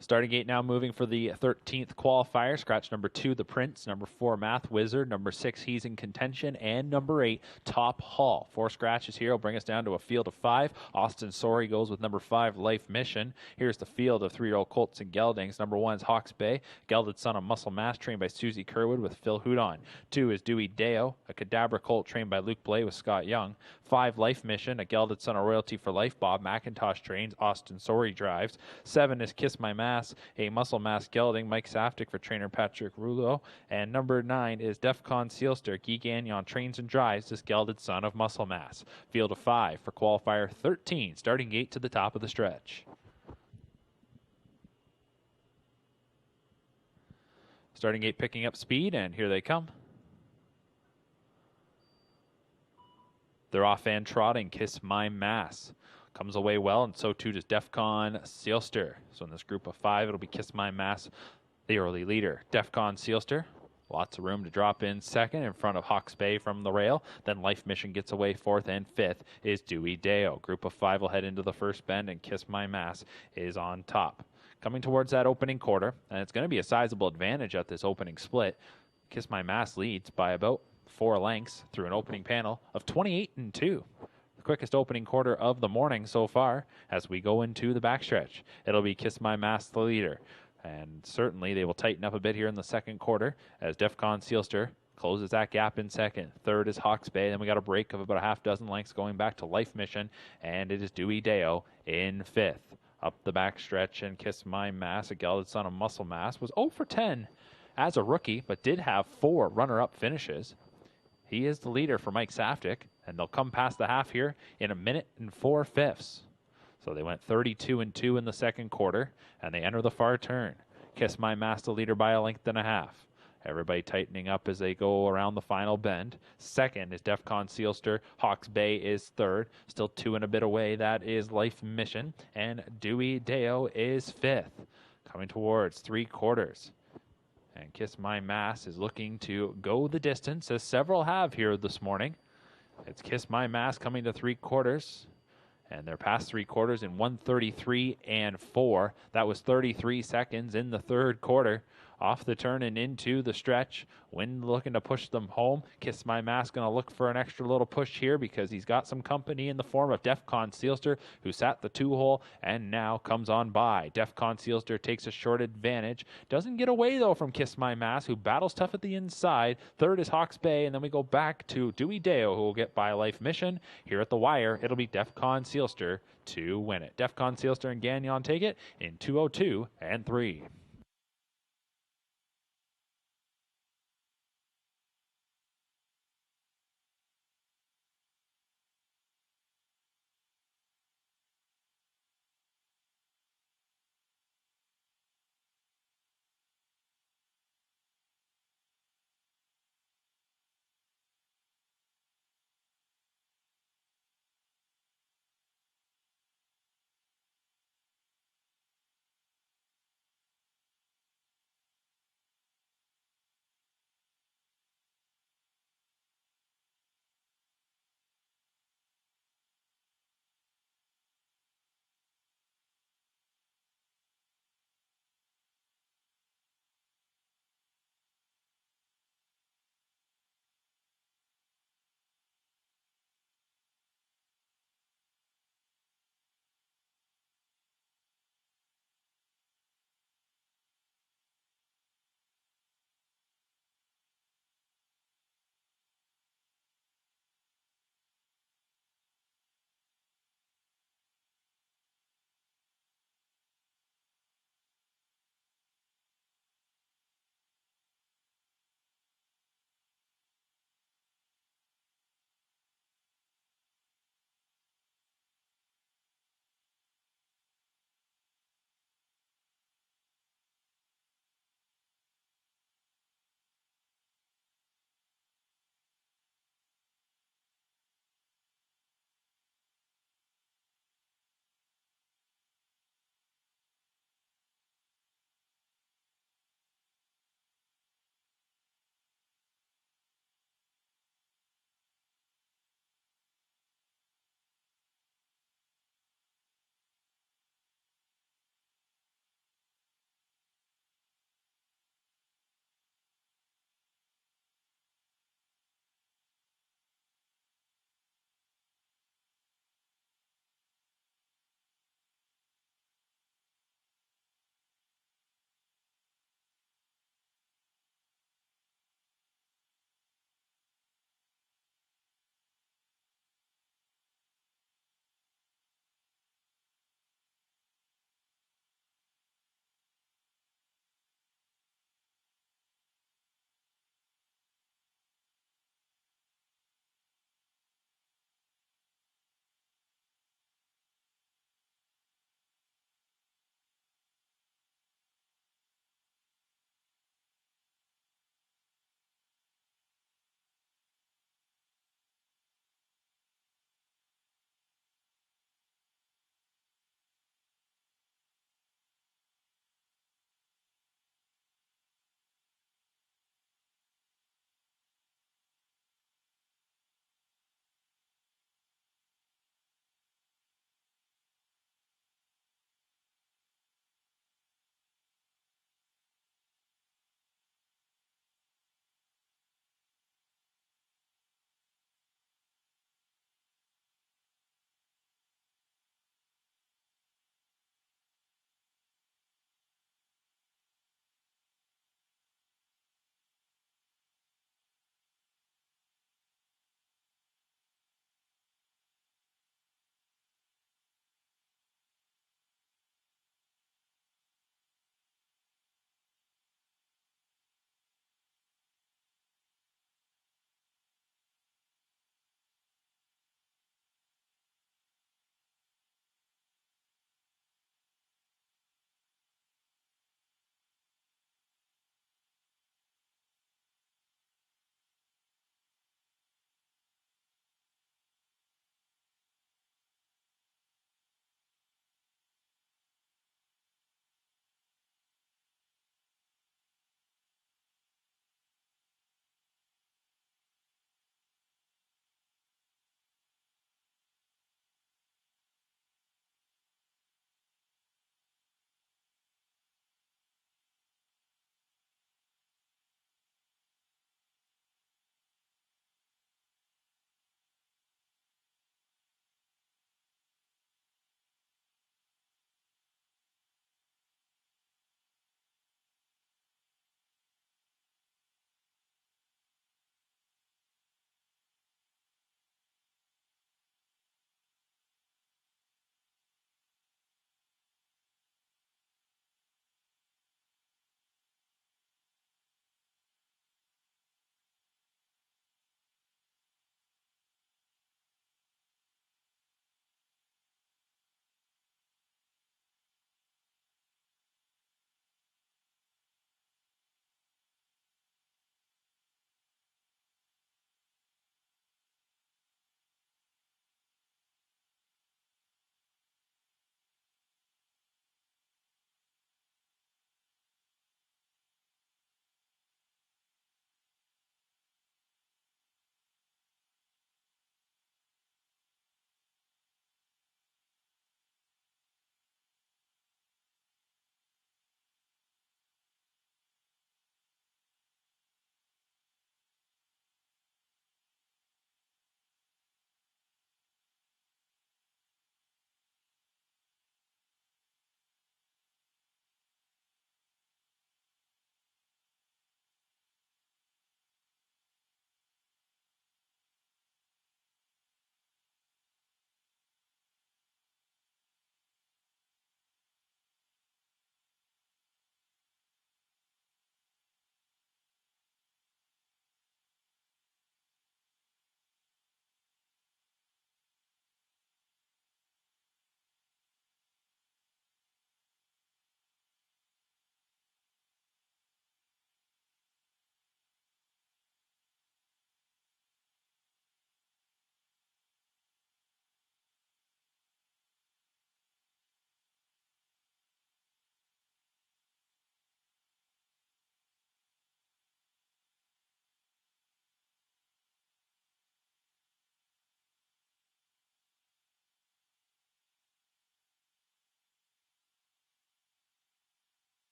Starting gate now moving for the 13th qualifier. Scratch number 2, the Prince. Number 4, Math Wizard. Number 6, He's in Contention. And number 8, Top Hall. 4 scratches here will bring us down to a field of 5. Austin Sorry goes with number 5, Life Mission. Here's the field of 3-year-old colts and geldings. Number 1 is Hawks Bay, gelded son of Muscle Mass, trained by Susie Kerwood with Phil Houdon. 2 is Dewey Deo, a Cadabra colt trained by Luke Blay with Scott Young. 5, Life Mission, a gelded son of Royalty for Life, Bob McIntosh trains, Austin Sorry drives. 7 is Kiss My Mass, a Muscle Mass gelding, Mike Saftik for trainer Patrick Rouleau. And number 9 is Defcon Sealster, Guy Gagnon trains and drives this gelded son of Muscle Mass. Field of 5 for qualifier 13, starting gate to the top of the stretch. Starting gate picking up speed, and here they come. They're off and trotting. Kiss My Mass comes away well, and so too does Defcon Sealster. So in this group of 5, it'll be Kiss My Mass, the early leader. Defcon Sealster, lots of room to drop in second in front of Hawks Bay from the rail. Then Life Mission gets away 4th, and 5th is Dewey Deo. Group of 5 will head into the first bend, and Kiss My Mass is on top. Coming towards that opening quarter, and it's going to be a sizable advantage at this opening split. Kiss My Mass leads by about 4 lengths through an opening panel of 28-2. The quickest opening quarter of the morning so far as we go into the backstretch. It'll be Kiss My Mass the leader. And certainly they will tighten up a bit here in the second quarter as Defcon Sealster closes that gap in second. 3rd is Hawks Bay. Then we got a break of about a half dozen lengths going back to Life Mission. And it is Dewey Deo in 5th. Up the backstretch, and Kiss My Mass, a gelded son of Muscle Mass, was 0 for 10 as a rookie, but did have 4 runner-up finishes. He is the leader for Mike Saftik, and they'll come past the half here in 1 minute and 4/5. So they went 32-2 in the second quarter, and they enter the far turn. Kiss My Mass the leader by a length and a half. Everybody tightening up as they go around the final bend. Second is Defcon Sealster. Hawks Bay is 3rd. Still 2 and a bit away. That is Life Mission. And Dewey Deo is 5th. Coming towards 3 quarters. And Kiss My Mass is looking to go the distance, as several have here this morning. It's Kiss My Mass coming to 3 quarters. And they're past 3 quarters in 1:33.4. That was 33 seconds in the third quarter. Off the turn and into the stretch. Wind looking to push them home. Kiss My Mass going to look for an extra little push here because he's got some company in the form of Defcon Sealster, who sat the 2-hole and now comes on by. Defcon Sealster takes a short advantage. Doesn't get away, though, from Kiss My Mass, who battles tough at the inside. 3rd is Hawks Bay, and then we go back to Dewey Deo, who will get by Life Mission. Here at the wire, it'll be Defcon Sealster to win it. Defcon Sealster and Gagnon take it in 2:02.3.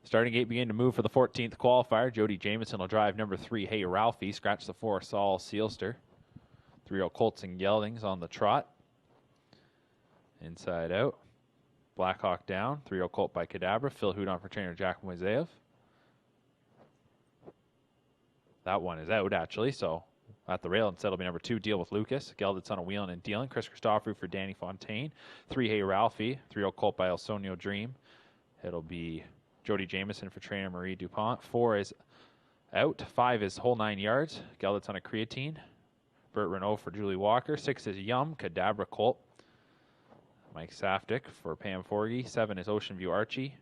Starting gate beginning to move for the 14th qualifier. Jody Jamieson will drive number 3, Hey Ralphie. Scratch the 4, Saul Sealster. 3-0 Colts and Geldings on the trot. Inside out. Blackhawk down. 3-0 Colt by Cadabra. Phil Hoot on for trainer Jack Moiseyev. That one is out, actually, so at the rail instead will be number 2, Deal with Lucas. Gelditz on a wheeling and dealing. Chris Christoffrey for Danny Fontaine. 3, Hey Ralphie. 3-0 Colt by El Sonio Dream. It'll be Jody Jamieson for trainer Marie DuPont. 4 is out. 5 is whole 9 yards. Gelditz on a creatine. Burt Renault for Julie Walker. 6 is Yum. Cadabra Colt. Mike Saftik for Pam Forgy. 7 is Ocean View Archie.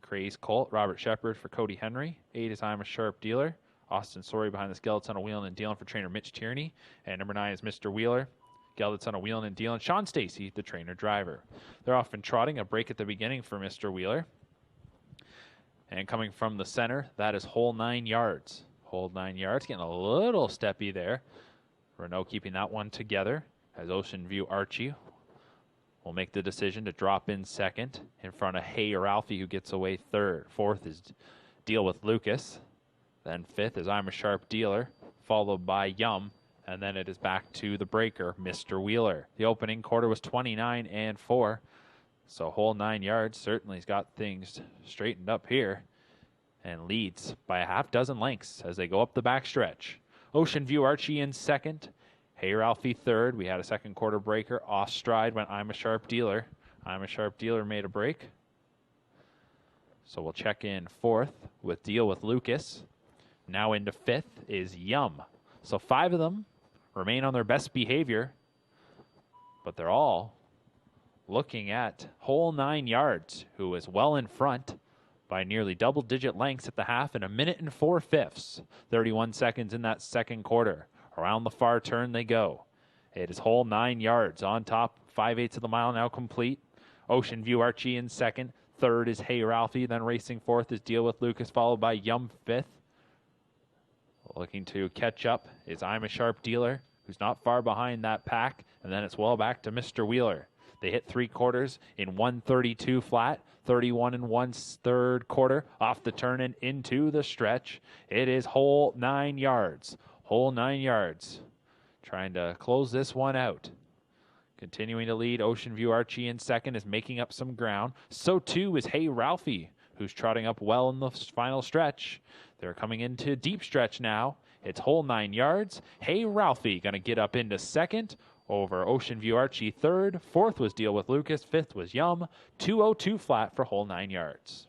Craze Colt. Robert Shepard for Cody Henry. 8 is I'm a Sharp Dealer. Austin Sorey behind the skeleton on a wheeling and dealing for trainer Mitch Tierney. And number 9 is Mr. Wheeler. Gelditz on a wheeling and dealing. Sean Stacy, the trainer driver. They're off and trotting. A break at the beginning for Mr. Wheeler. And coming from the center, that is whole 9 yards. Whole 9 yards. Getting a little steppy there. Renault keeping that one together as Ocean View Archie will make the decision to drop in second in front of Hey Ralphie, who gets away third. 4th is Deal with Lucas. Then 5th is I'm a Sharp Dealer, followed by Yum, and then it is back to the breaker, Mr. Wheeler. The opening quarter was 29-4, so whole 9 yards. Certainly has got things straightened up here and leads by a half dozen lengths as they go up the backstretch. Ocean View Archie in second. Hey Ralphie third. We had a second quarter breaker. Off stride went I'm a Sharp Dealer. I'm a Sharp Dealer made a break. So we'll check in 4th with Deal with Lucas. Now into 5th is Yum. So 5 of them remain on their best behavior, but they're all looking at whole 9 yards, who is well in front by nearly double-digit lengths at the half in 1 minute and 4/5. 31 seconds in that second quarter. Around the far turn they go. It is whole 9 yards on top. 5/8 of the mile now complete. Ocean View Archie in second. 3rd is Hey Ralphie. Then racing 4th is Deal with Lucas, followed by Yum 5th. Looking to catch up is I'm a Sharp Dealer, who's not far behind that pack. And then it's well back to Mr. Wheeler. They hit 3 quarters in 1:32 flat. 31 1/3 quarter off the turn and into the stretch. It is whole 9 yards. Whole 9 yards. Trying to close this one out. Continuing to lead, Ocean View Archie in second is making up some ground. So too is Hey Ralphie, who's trotting up well in the final stretch. They're coming into deep stretch now. It's whole 9 yards. Hey Ralphie going to get up into second over Ocean View Archie third. 4th was Deal with Lucas. 5th was Yum. 2:02 flat for whole 9 yards.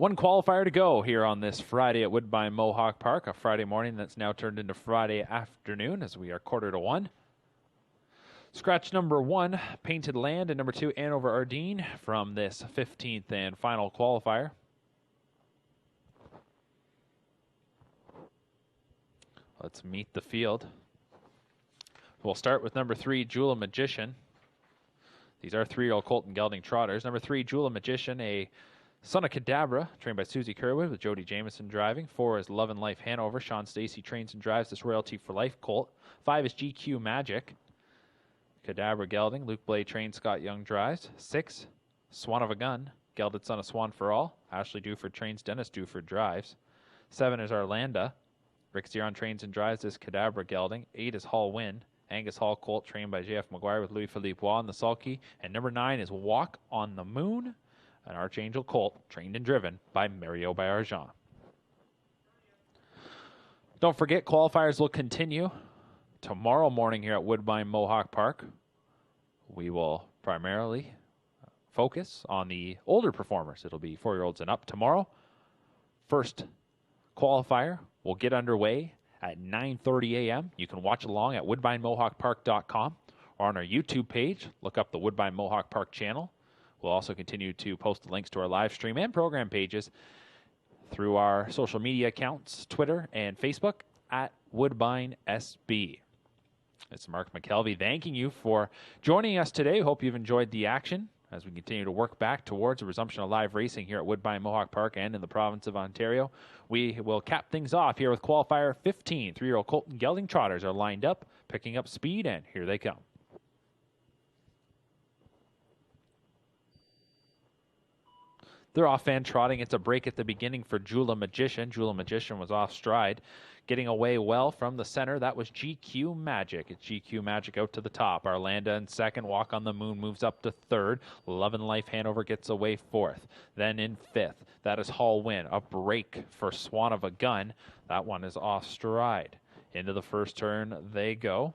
One qualifier to go here on this Friday at Woodbine Mohawk Park, a Friday morning that's now turned into Friday afternoon as we are 1:45. Scratch number 1, Painted Land, and number 2, Andover Ardeen from this 15th and final qualifier. Let's meet the field. We'll start with number 3, Jula Magician. These are 3-year-old Colton Gelding trotters. Number 3, Jula Magician, a son of Cadabra, trained by Susie Kerwood with Jody Jameson driving. 4 is Love and Life Hanover. Sean Stacy trains and drives this Royalty for Life colt. 5 is GQ Magic. Cadabra Gelding. Luke Blay trains, Scott Young drives. 6, Swan of a Gun. Gelded son of Swan for All. Ashley Duford trains, Dennis Duford drives. 7 is Arlanda. Rick Ziron trains and drives this Cadabra Gelding. 8 is Hall Win. Angus Hall colt trained by J.F. McGuire with Louis-Philippe Waugh in the sulky. And number 9 is Walk on the Moon, an Archangel colt trained and driven by Mario Bayarjan. Don't forget, qualifiers will continue tomorrow morning here at Woodbine Mohawk Park. We will primarily focus on the older performers. It'll be 4-year-olds and up tomorrow. First qualifier will get underway at 9:30 a.m. You can watch along at woodbinemohawkpark.com or on our YouTube page. Look up the Woodbine Mohawk Park channel. We'll also continue to post the links to our live stream and program pages through our social media accounts, Twitter and Facebook at Woodbine SB. It's Mark McKelvey thanking you for joining us today. Hope you've enjoyed the action as we continue to work back towards a resumption of live racing here at Woodbine Mohawk Park and in the province of Ontario. We will cap things off here with qualifier 15. 3-year-old Colton Gelding trotters are lined up, picking up speed, and here they come. They're off and trotting. It's a break at the beginning for Jula Magician. Jula Magician was off stride, getting away well from the center. That was GQ Magic. It's GQ Magic out to the top. Arlanda in second. Walk on the Moon moves up to third. Love and Life Hanover gets away fourth. Then in fifth, that is Hall Win. A break for Swan of a Gun. That one is off stride. Into the first turn they go.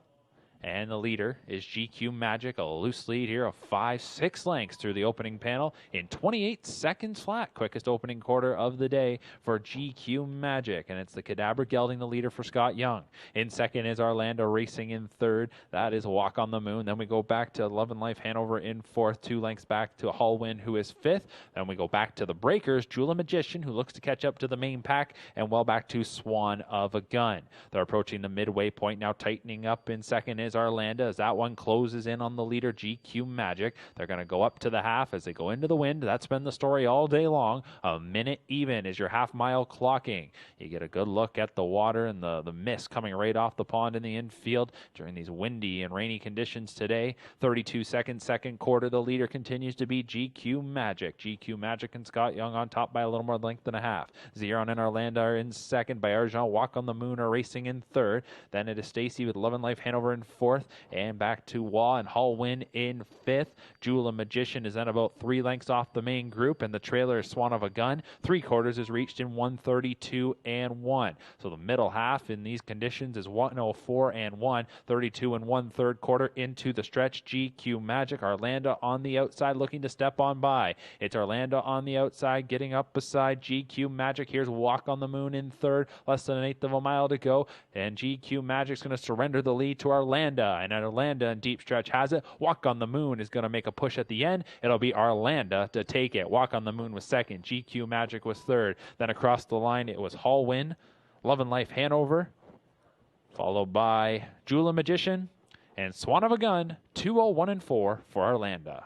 And the leader is GQ Magic, a loose lead here of 5-6 lengths through the opening panel in 28 seconds flat. Quickest opening quarter of the day for GQ Magic. And it's the Cadabra Gelding, the leader for Scott Young. In second is Arlanda racing in third. That is Walk on the Moon. Then we go back to Love and Life Hanover in fourth. 2 lengths back to Hall Win, who is fifth. Then we go back to the breakers. Jula Magician, who looks to catch up to the main pack. And well back to Swan of a Gun. They're approaching the midway point now. Tightening up in second is Arlanda as that one closes in on the leader GQ Magic. They're going to go up to the half as they go into the wind. That's been the story all day long. A minute even is your half-mile clocking. You get a good look at the water and the mist coming right off the pond in the infield during these windy and rainy conditions today. 32 seconds, second quarter. The leader continues to be GQ Magic. GQ Magic and Scott Young on top by a little more length and a half. Ziron and Arlanda are in second. By Argent, Walk on the Moon are racing in third. Then it is Stacy with Love and Life Hanover in fourth. And back to Waugh and Hall Win in fifth. Jula Magician is then about 3 lengths off the main group, and the trailer is Swan of a Gun. 3/4 is reached in 1:32 and 1. So the middle half in these conditions is 1:04 and 1. 32 and 1/3 quarter into the stretch. GQ Magic. Arlanda on the outside looking to step on by. It's Arlanda on the outside getting up beside GQ Magic. Here's Walk on the Moon in third. Less than 1/8 of a mile to go. And GQ Magic's going to surrender the lead to Arlanda. And Arlanda in deep stretch has it. Walk on the Moon is going to make a push at the end. It'll be Arlanda to take it. Walk on the Moon was second. GQ Magic was third. Then across the line, it was Hall Win, Love and Life Hanover, followed by Jula Magician and Swan of a Gun. 2:01 and 4 for Arlanda.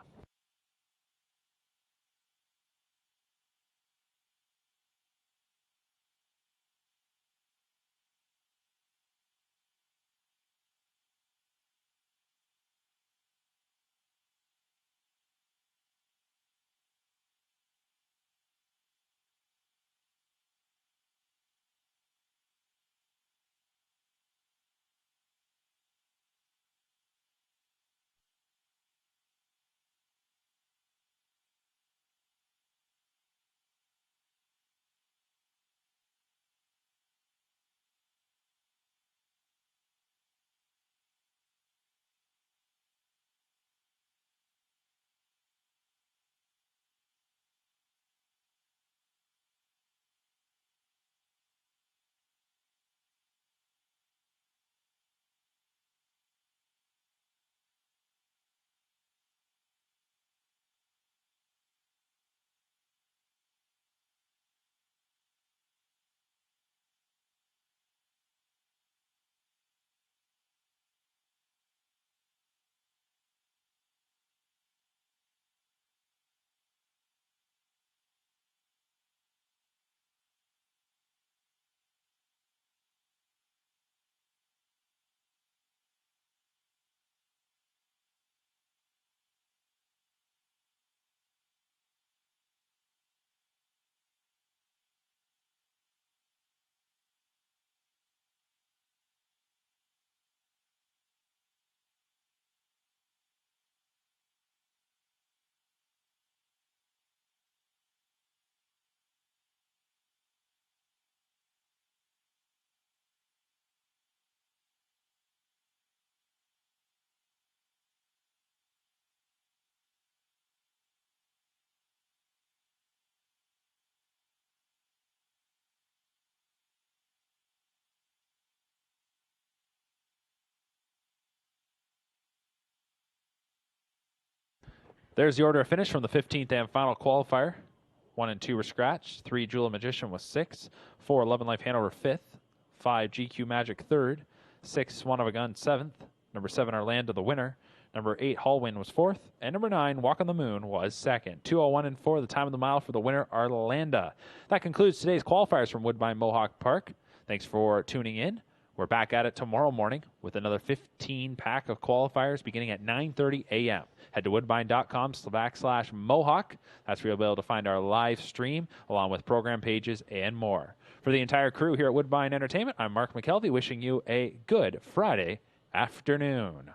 There's the order of finish from the 15th and final qualifier. 1 and 2 were scratched. 3 Jewel Magician was 6th. 4 11 Life Hanover 5th. 5 GQ Magic 3rd. 6 Swan of a Gun 7th. Number 7 Orlando the winner. Number 8 Hallwind was 4th. And number 9 Walk on the Moon was 2nd. 2:01 and 4 the time of the mile for the winner Orlando. That concludes today's qualifiers from Woodbine Mohawk Park. Thanks for tuning in. We're back at it tomorrow morning with another 15 pack of qualifiers beginning at 9:30 a.m. Head to woodbine.com/Mohawk. That's where you'll be able to find our live stream along with program pages and more. For the entire crew here at Woodbine Entertainment, I'm Mark McKelvey wishing you a good Friday afternoon.